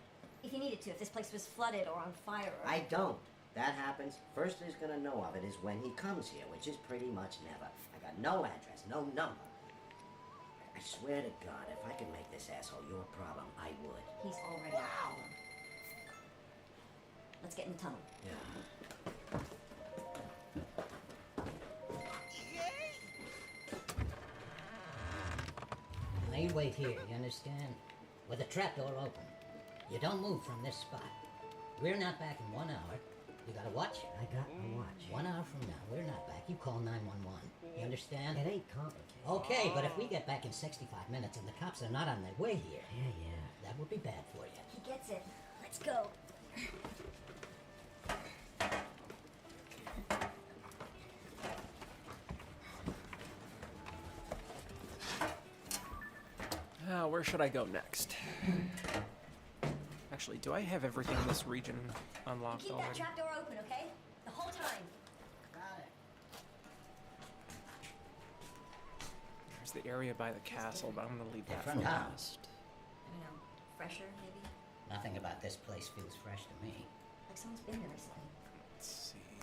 If you needed to, if this place was flooded or on fire or... I don't. That happens. First he's gonna know of it is when he comes here, which is pretty much never. I got no address, no number. I swear to God, if I could make this asshole your problem, I would. He's already a problem. Let's get in the tunnel. Yeah. Now you wait here, you understand? With the trapdoor open. You don't move from this spot. We're not back in 1 hour. You got a watch? I got a watch. 1 hour from now, we're not back. You call 911. You understand? It ain't complicated. Okay, but if we get back in 65 minutes and the cops are not on their way here, Yeah. that would be bad for you. He gets it. Let's go. Where should I go next? Actually, do I have everything in this region unlocked Keep that already? trapdoor open, okay? The whole time. Got it. There's the area by the castle, but I'm gonna leave that for Different last. house. I don't know. Fresher, maybe? Nothing about this place feels fresh to me. Like someone's been here recently. Let's see.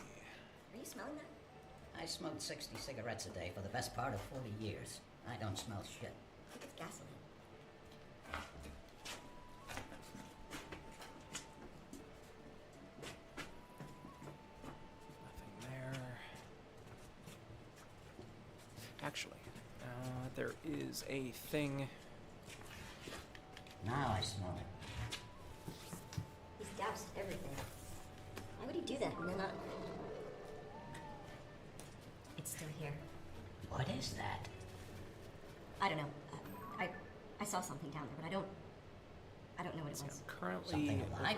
Are you smelling that? I smoked 60 cigarettes a day for the best part of 40 years. I don't smell shit. I think it's gasoline. Nothing there. Actually, there is a thing. Now I smell it. He's doused everything. Why would he do that when they're not... It's still here. What is that? I don't know. I saw something down there, but I don't know what it was. Currently, Something alive?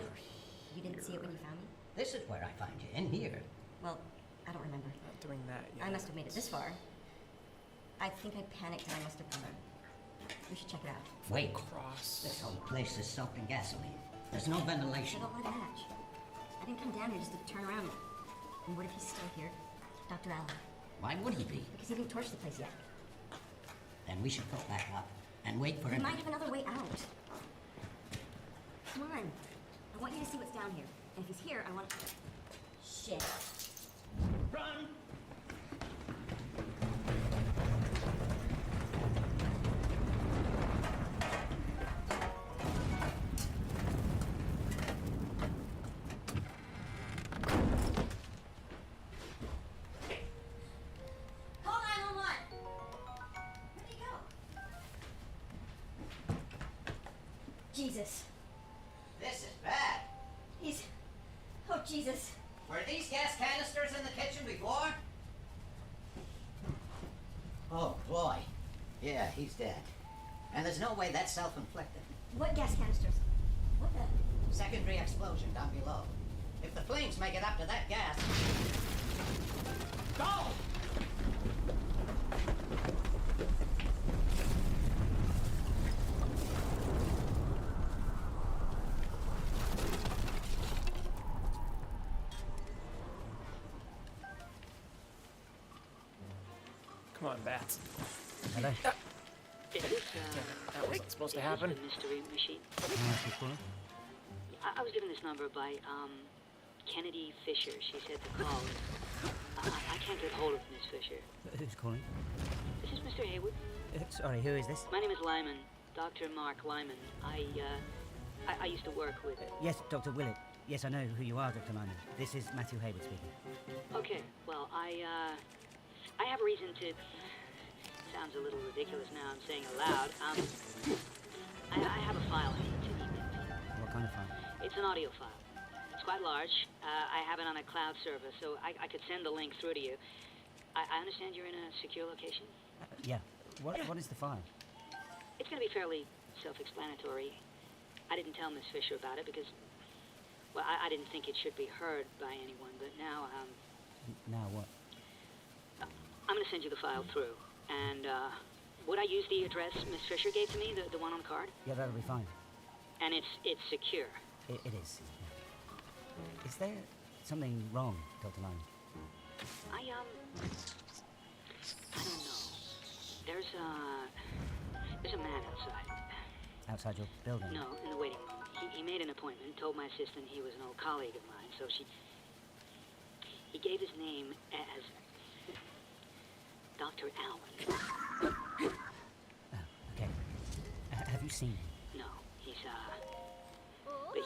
You didn't see it when you found me? This is where I find you, in here. Well, I don't remember. Not doing that yet. I must have made it this far. I think I panicked and I must have come out. We should check it out. Wait. Cross. This whole place is soaked in gasoline. There's no I ventilation. don't light a match. I didn't come down here just to turn around. And what if he's still here? Dr. Allen. Why would he be? Because he didn't torch the place yet. Then we should go back up and wait for He him. might have another way out. Come on. I want you to see what's down here. And if he's here, I want... Shit. Run! Call 911! Where'd he go? Jesus. This is bad. He's... Oh, Jesus. Were these gas canisters in the kitchen before? Oh, boy. Yeah, he's dead. And there's no way that's self-inflicted. What gas canisters? What the... Secondary explosion down below. If the flames make it up to that gas... Go! Come on, bats. Hello. Is this, That wasn't supposed to happen. the mystery machine? Who's calling? I was given this number by, Kennedy Fisher. She said to call. I can't get hold of Miss Fisher. Who's calling? This is Mr. Haywood. Sorry, who is this? My name is Lyman. Dr. Mark Lyman. I used to work with it. Yes, Dr. Willett. Yes, I know who you are, Dr. Lyman. This is Matthew Hayward speaking. Okay, well, I have reason to... Sounds a little ridiculous now I'm saying aloud. I have a file I need to email to you. What kind of file? It's an audio file. It's quite large. I have it on a cloud server, so I could send the link through to you. I understand you're in a secure location? Yeah. What is the file? It's going to be fairly self-explanatory. I didn't tell Miss Fisher about it because, well, I didn't think it should be heard by anyone, but now, Now what? I'm going to send you the file through. And, would I use the address Miss Fisher gave to me, the one on the card? Yeah, that'll be fine. And it's secure. It is. Yeah. Is there something wrong, Dr. Lyman? I don't know. There's a man outside. Outside your building? No, in the waiting room. He made an appointment, told my assistant he was an old colleague of mine, so he gave his name as Dr. Allen. Oh, okay. Have you seen him? No, but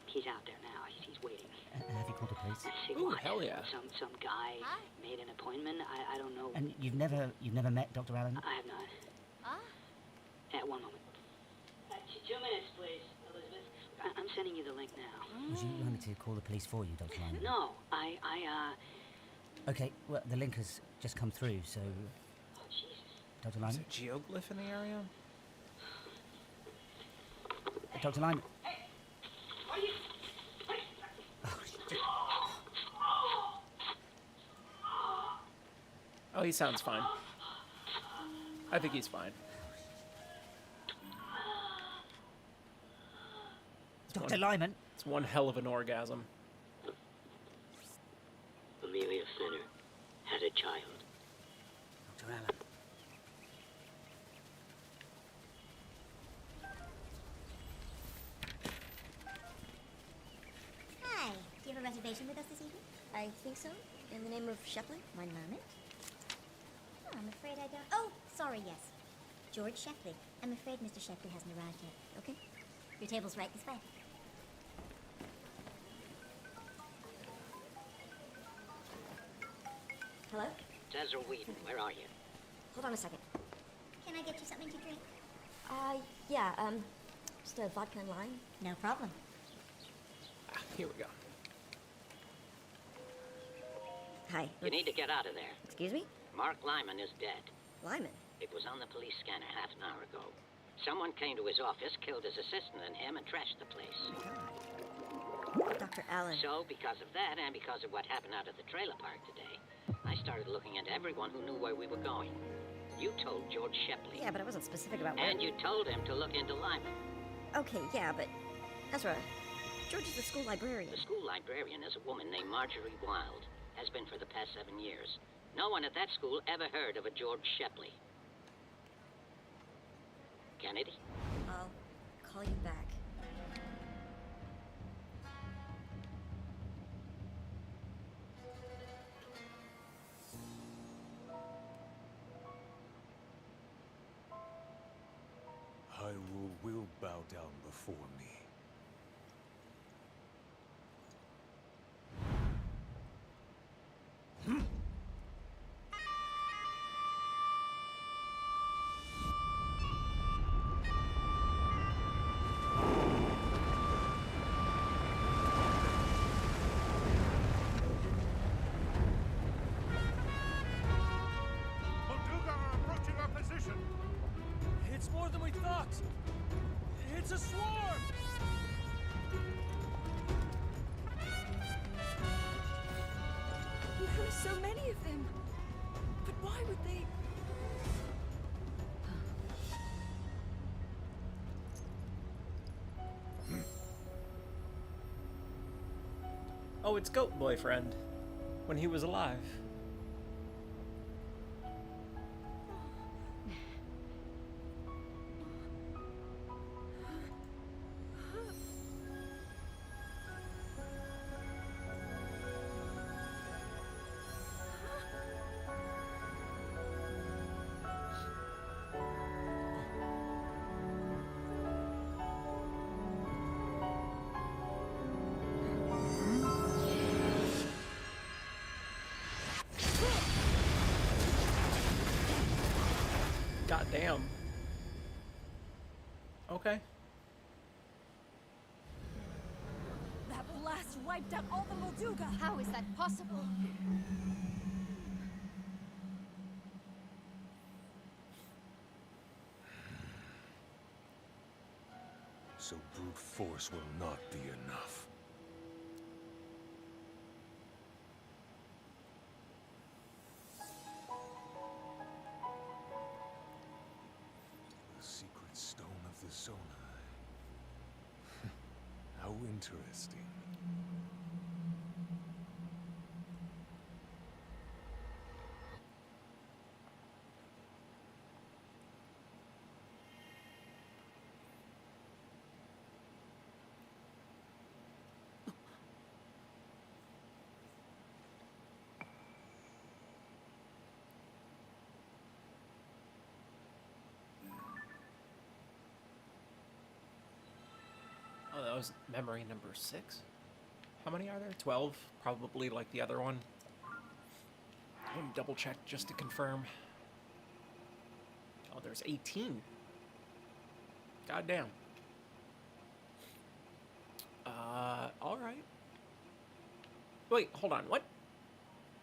he's out there now. He's waiting. Have you called the police? Ooh, hell yeah. Some guy made an appointment. I don't know. And you've never met Dr. Allen? I have not. At one moment. 2 minutes, please, Elizabeth. I'm sending you the link now. Would you like me to call the police for you, Dr. Lyman? No, Okay, well, the link has just come through, so... Oh, Jesus. Dr. Is Lyman? a geoglyph in the area? Dr. Lyman? Oh, he sounds fine. I think he's fine. Dr. Lyman? It's one hell of an orgasm. Amelia Finner had a child. Dr. Allen. Hi. Do you have a reservation with us this evening? I think so. In the name of Shepley? One moment. Oh, I'm afraid I don't... Oh, sorry, yes. George Shepley. I'm afraid Mr. Shepley hasn't arrived yet. Okay. Your table's right this way. Hello? Ezra Whedon, where are you? Hold on a second. Can I get you something to drink? Yeah, just a vodka and lime. No problem. Here we go. Hi. You need to get out of there. Excuse me? Mark Lyman is dead. Lyman? It was on the police scanner half an hour ago. Someone came to his office, killed his assistant and him, and trashed the place. Dr. Allen. So, because of that, and because of what happened out at the trailer park today, I started looking into everyone who knew where we were going. You told George Shepley. Yeah, but I wasn't specific about where... And you told him to look into Lyman. Okay, yeah, but... Ezra, George is the school librarian. The school librarian is a woman named Marjorie Wilde. Has been for the past 7 years. No one at that school ever heard of a George Shepley. Kennedy? I'll call you back. Hyrule will bow down before me. Molduga are approaching our position. It's more than we thought. It's a swarm. There are so many of them. But why would they... Oh, it's Goat Boyfriend. When he was alive. God damn. Okay. That blast wiped out all the Molduga! How is that possible? So brute force will not be enough. The secret stone of the Zonai. How Interesting. Oh, that was memory number 6. How many are there? 12, probably like the other one. Let me double check just to confirm. Oh, there's 18. God damn. All right. Wait, hold on. What?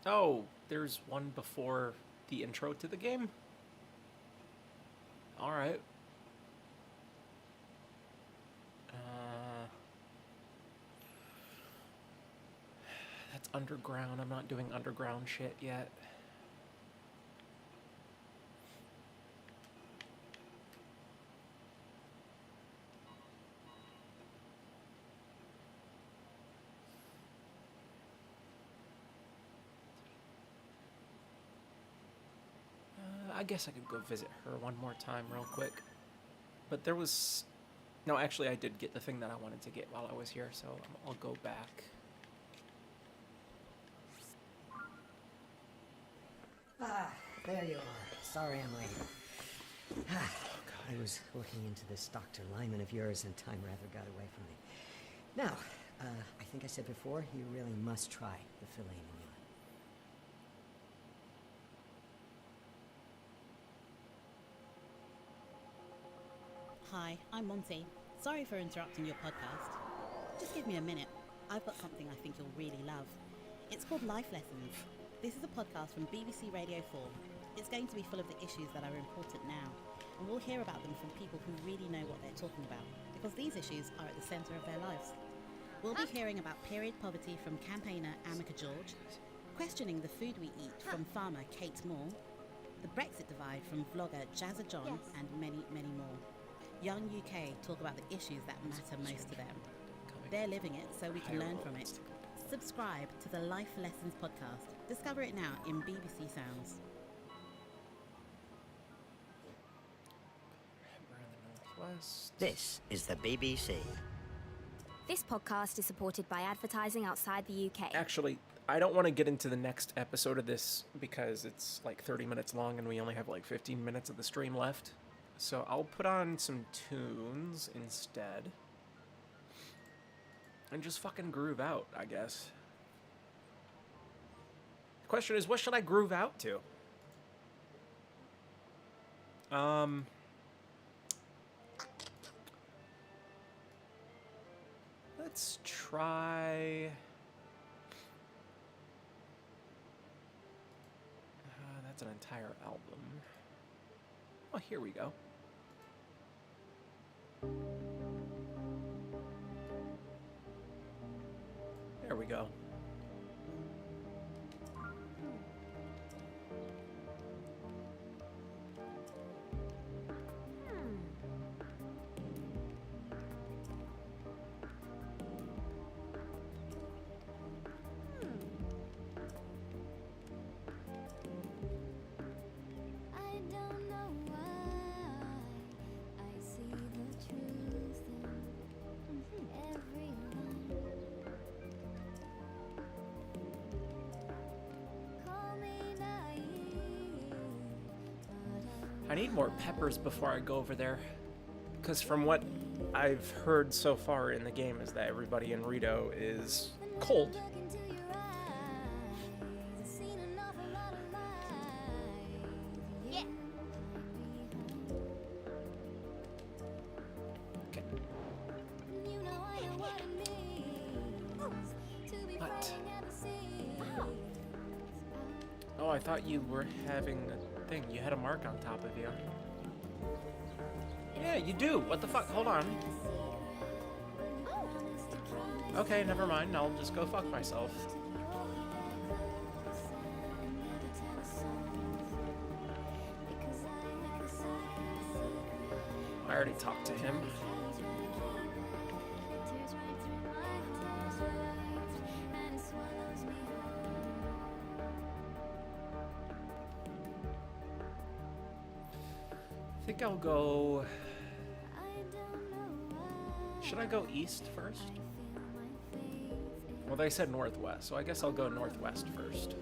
Oh, there's one before the intro to the game? All right. That's underground. I'm not doing underground shit yet. I guess I could go visit her one more time real quick. But there was... No, actually, I did get the thing that I wanted to get while I was here, so I'll go back. Ah, there you are. Sorry I'm late. Ah, God, I was looking into this Dr. Lyman of yours and time rather got away from me. Now, I think I said before, you really must try the filet mignon. Hi, I'm Monty. Sorry for interrupting your podcast. Just give me a minute. I've got something I think you'll really love. It's called Life Lessons. This is a podcast from BBC Radio 4. It's going to be full of the issues that are important now, and we'll hear about them from people who really know what they're talking about, because these issues are at the centre of their lives. We'll be hearing about period poverty from campaigner Amica George, questioning the food we eat from farmer Kate Moore, the Brexit divide from vlogger Jazza John, and many, many more. Young UK talk about the issues that matter most to them. They're living it, so we can learn from it. Subscribe to the Life Lessons podcast. Discover it now in BBC Sounds. This is the BBC. This podcast is supported by advertising outside the UK. Actually, I don't want to get into the next episode of this because it's like 30 minutes long and we only have like 15 minutes of the stream left. So I'll put on some tunes instead. And just fucking groove out, I guess. The question is, what should I groove out to? Let's try... that's an entire album. Oh, here we go. There we go. I need more peppers before I go over there, because from what I've heard so far in the game is that everybody in Rito is cold. Yeah. Okay. What? Oh, I thought you were having a thing. You had a mark on top of you. Yeah, you do. What the fuck? Hold on. Okay, never mind. I'll just go fuck myself. I already talked to him. think I'll go... Should I go east first? Well, they said northwest, so I guess I'll go northwest first.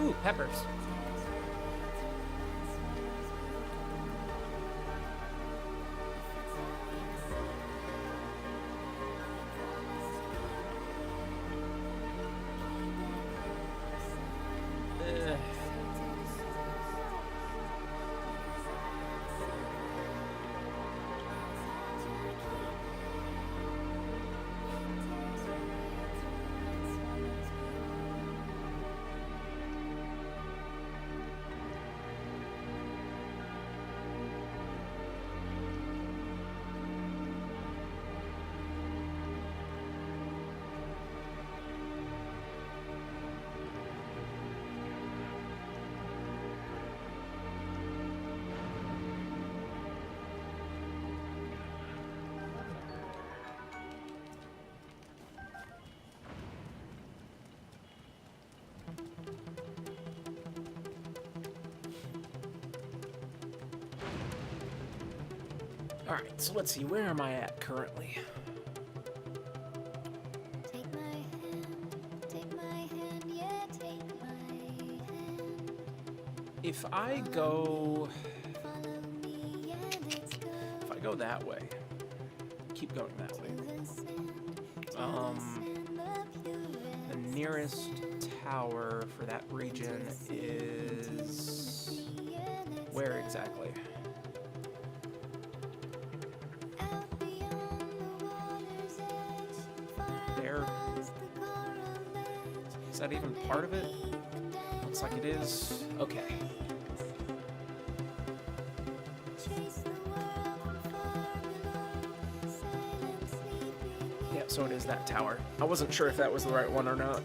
Ooh, peppers. Alright, so let's see, where am I at currently? Take my hand, yeah, take my hand. If I go... Follow me and it's go. If I go that way, keep going that way. The nearest tower for that region is... Where exactly? There. Is that even part of it? Looks like it is. Okay. Yeah, so it is that tower. I wasn't sure if that was the right one or not.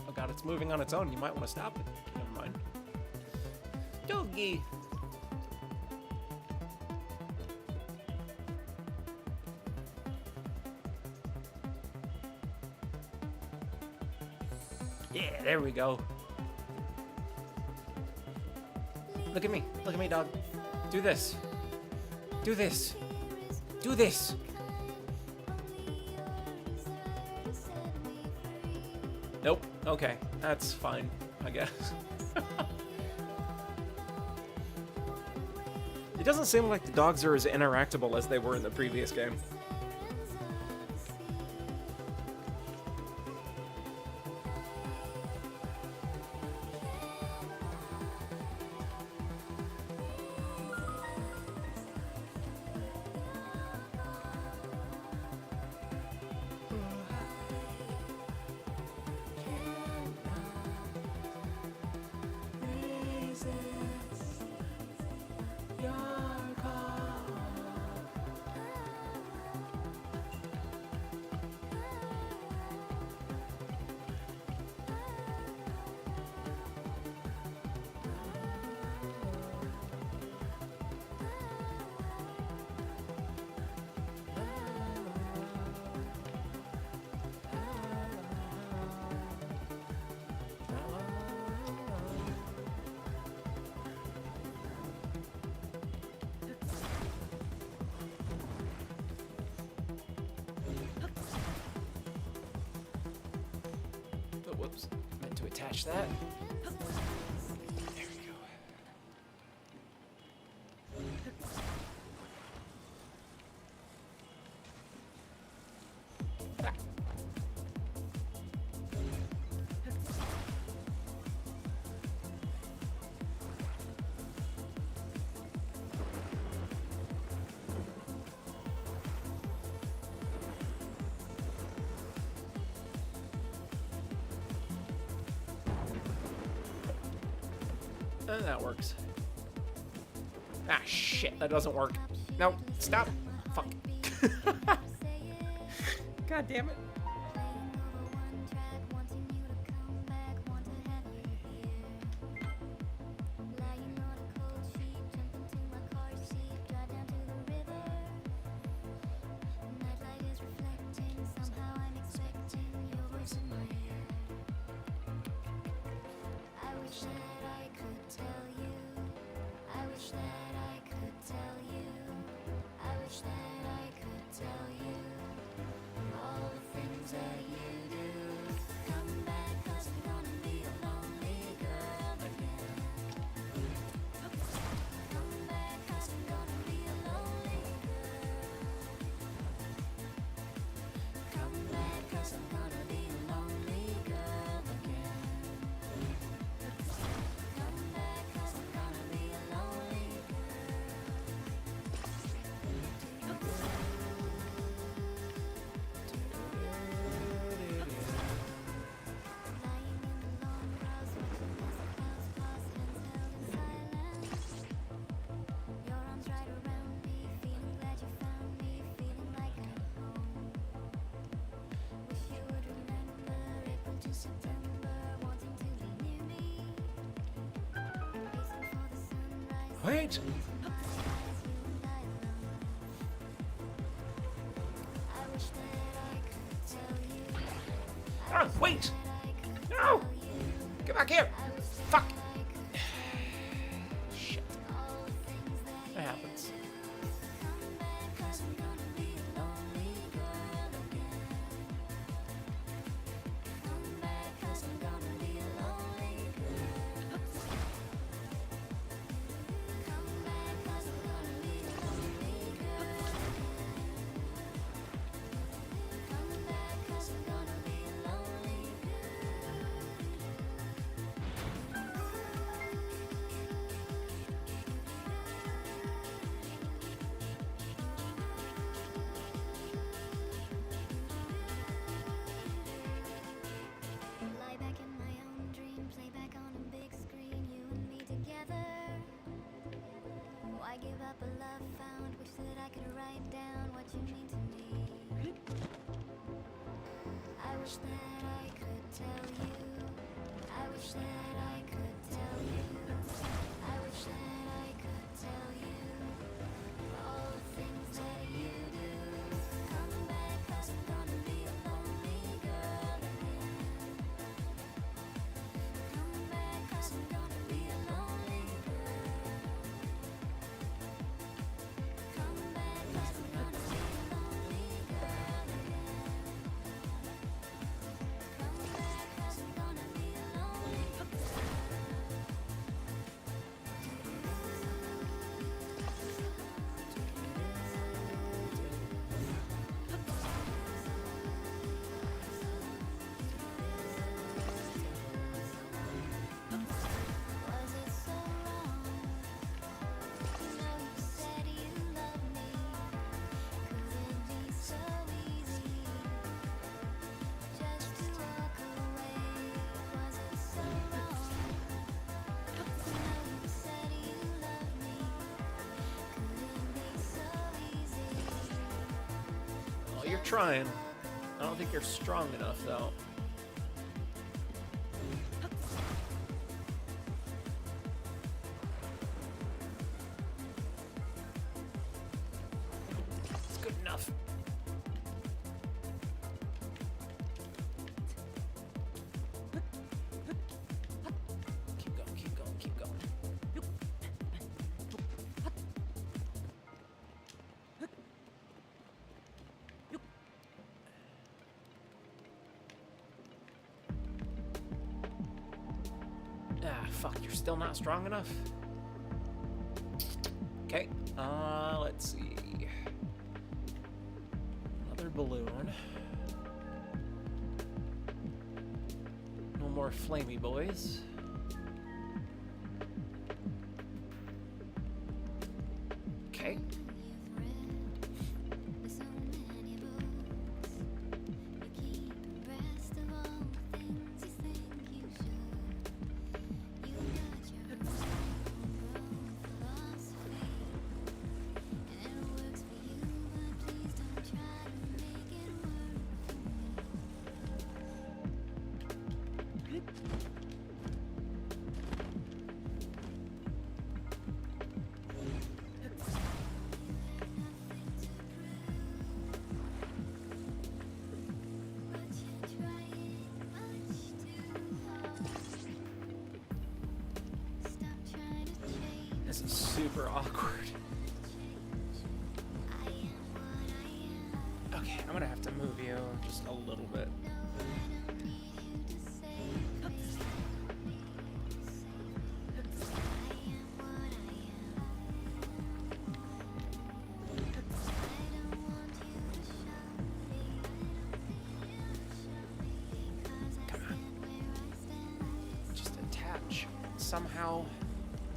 Oh god, it's moving on its own. You might want to stop it. Never mind. Doggy. Yeah, there we go. Look at me. Look at me, dog. Do this. Do this. Do this. Nope. Okay. That's fine, I guess. It doesn't seem like the dogs are as interactable as they were in the previous game. Oh, whoops. Meant to attach that. There we go. Ah. That works. Ah, shit, that doesn't work. No, stop. Fuck. God damn it. Wait! back here! Fuck! Shit. That happens. Lie back in my own dream, play back on a big screen, you and me together. Why give up a love found? Wish that I could write down what you mean to me. I wish that I could tell you. I wish that I could tell you. I wish that I could tell you all the things that you do. Come back, 'cause I'm gonna be a lonely girl again. Come back, 'cause I'm gonna be a lonely girl. Come back, 'cause I'm gonna be a lonely girl again. Come back, 'cause I'm gonna be a lonely girl. Was it so wrong? Now you said you love me. Could it be so easy just to walk away? Was it so wrong? Now you said you love me. Could it be so easy? Well, you're trying. I don't think you're strong enough, though. It's good enough. Keep going, keep going, keep going. Ah, fuck, you're still not strong enough? Okay, let's see. Another balloon. No more flamey boys. Okay. So many books. You keep abreast of all the things you think you should. You got your own philosophy, and it works for you, but please don't try to make it work for me. But you're trying much too hard. Stop trying to change. This is super awkward. I am what I am. Okay, I'm gonna have to move you just a little bit. No, I don't need you to save me. I don't need you to save me. I am what I am. I don't want you to show me. Because I stand where I stand. Just attach somehow.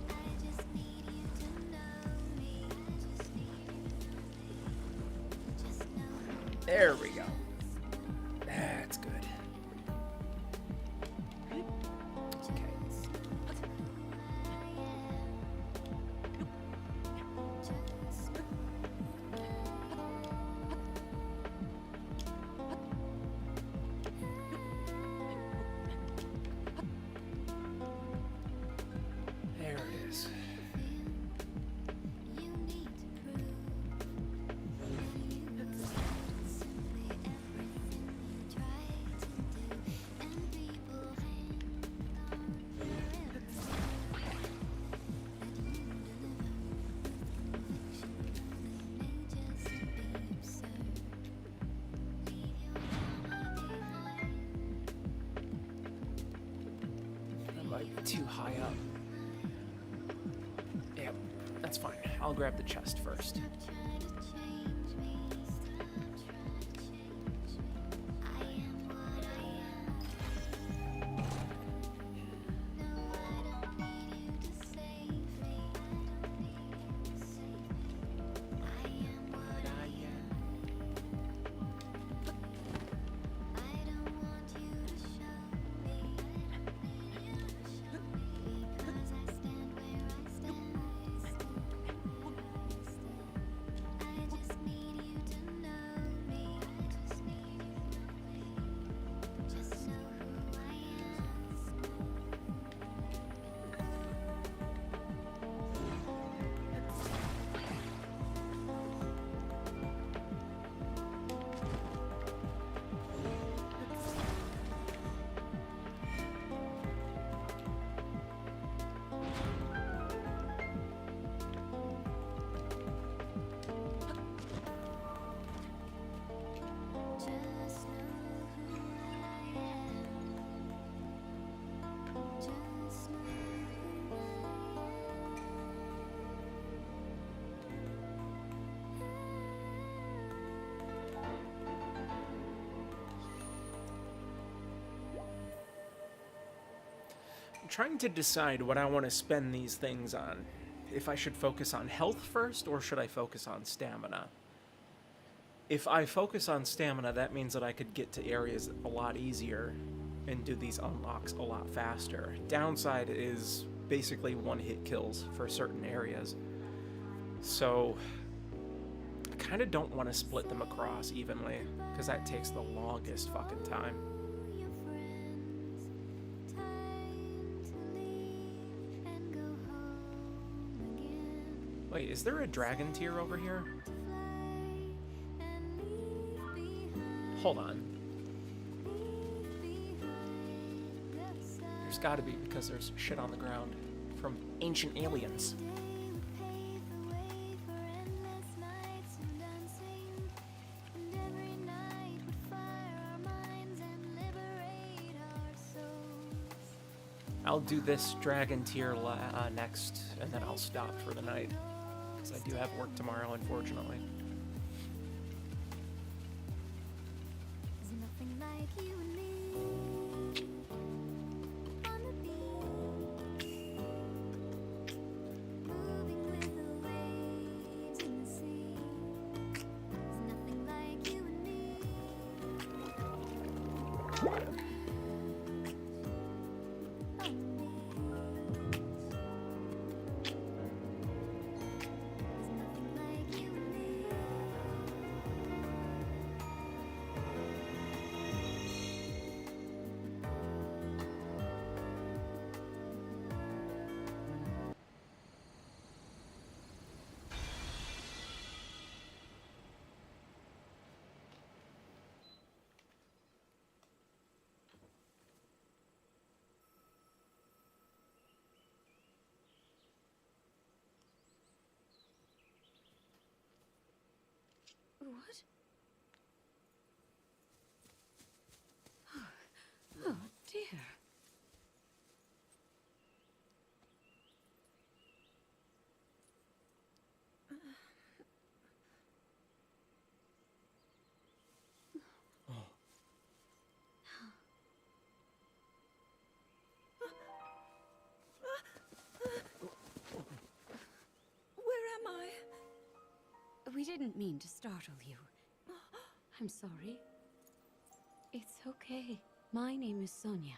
I just need you to know me. I just need you to know me. Just know me. There we go. That's good. Okay. There it is. You need to prove that you simply like too high up. Yep, that's fine. I'll grab the chest first. Trying to decide what I want to spend these things on. If I should focus on health first, or should I focus on stamina? If I focus on stamina, that means that I could get to areas a lot easier and do these unlocks a lot faster. Downside is basically one-hit kills for certain areas. So I kind of don't want to split them across evenly, because that takes the longest fucking time. Wait, is there a dragon tier over here? Hold on. There's gotta be, because there's shit on the ground from ancient aliens. I'll do this dragon tier next, and then I'll stop for the night. Because I do have work tomorrow, unfortunately. There's nothing like you and me on the beach, moving with the waves in the sea. There's nothing like you and me on the beach. What? Oh dear. Where am I? We didn't mean to startle you. I'm sorry. It's okay. My name is Sonia.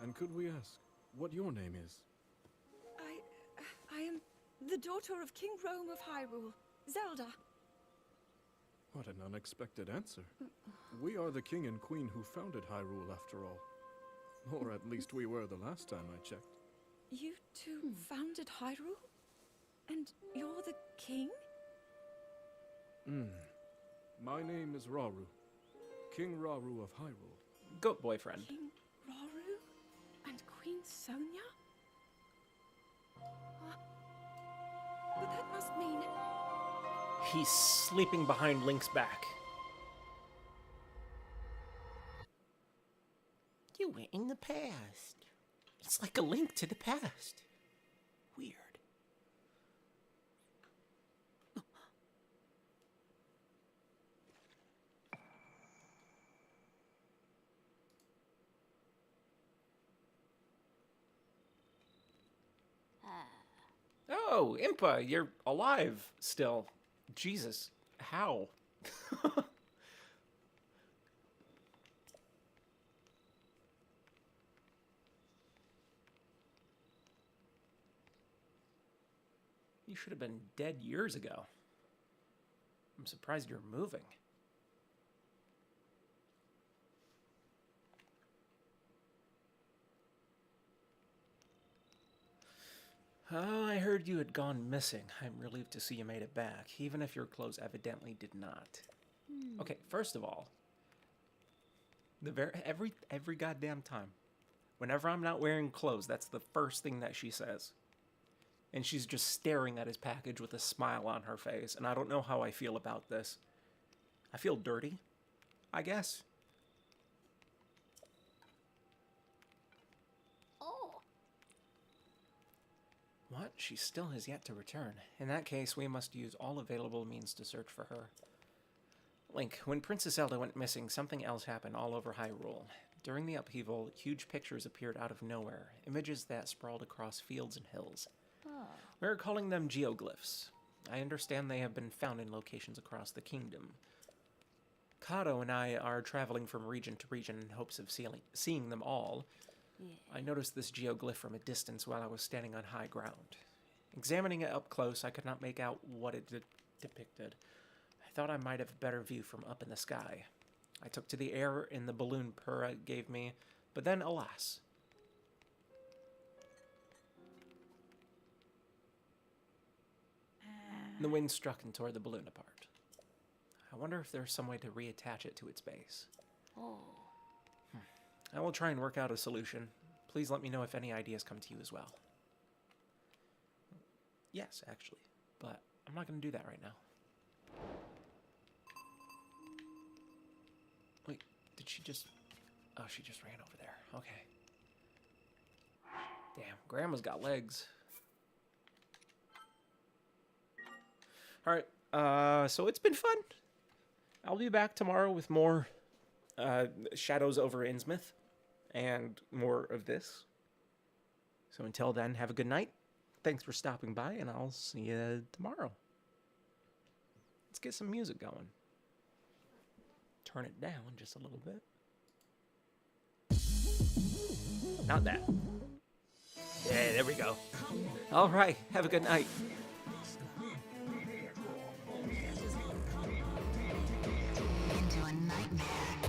And could we ask what your name is? I am the daughter of King Rome of Hyrule, Zelda. What an unexpected answer. We are the king and queen who founded Hyrule, after all. Or at least we were the last time I checked. You two founded Hyrule? And you're the king? My name is Rauru. King Rauru of Hyrule. Goat boyfriend. King Rauru? And Queen Sonia? But that must mean... He's sleeping behind Link's back. You went in the past. It's like a link to the past. Weird. Oh, Impa, you're alive still. Jesus, how? You should have been dead years ago. I'm surprised you're moving. Oh, I heard you had gone missing. I'm relieved to see you made it back, even if your clothes evidently did not. Okay, first of all, every goddamn time, whenever I'm not wearing clothes, that's the first thing that she says. And she's just staring at his package with a smile on her face, and I don't know how I feel about this. I feel dirty, I guess. Oh. What? She still has yet to return. In that case, we must use all available means to search for her. Link, when Princess Zelda went missing, something else happened all over Hyrule. During the upheaval, huge pictures appeared out of nowhere, images that sprawled across fields and hills. We're calling them geoglyphs. I understand they have been found in locations across the kingdom. Kato and I are traveling from region to region in hopes of seeing them all. I noticed this geoglyph from a distance while I was standing on high ground. Examining it up close, I could not make out what it depicted. I thought I might have a better view from up in the sky. I took to the air in the balloon Purah gave me, but then, alas. The wind struck and tore the balloon apart. I wonder if there's some way to reattach it to its base. I will try and work out a solution. Please let me know if any ideas come to you as well. Yes, actually, but I'm not going to do that right now. Wait, did she just... Oh, she just ran over there. Okay. Damn, Grandma's got legs. Alright, so it's been fun. I'll be back tomorrow with more Shadows over Innsmouth and more of this. So until then, have a good night. Thanks for stopping by, and I'll see you tomorrow. Let's get some music going. Turn it down just a little bit. Not that. Yeah, there we go. All right, have a good night. Into a nightmare.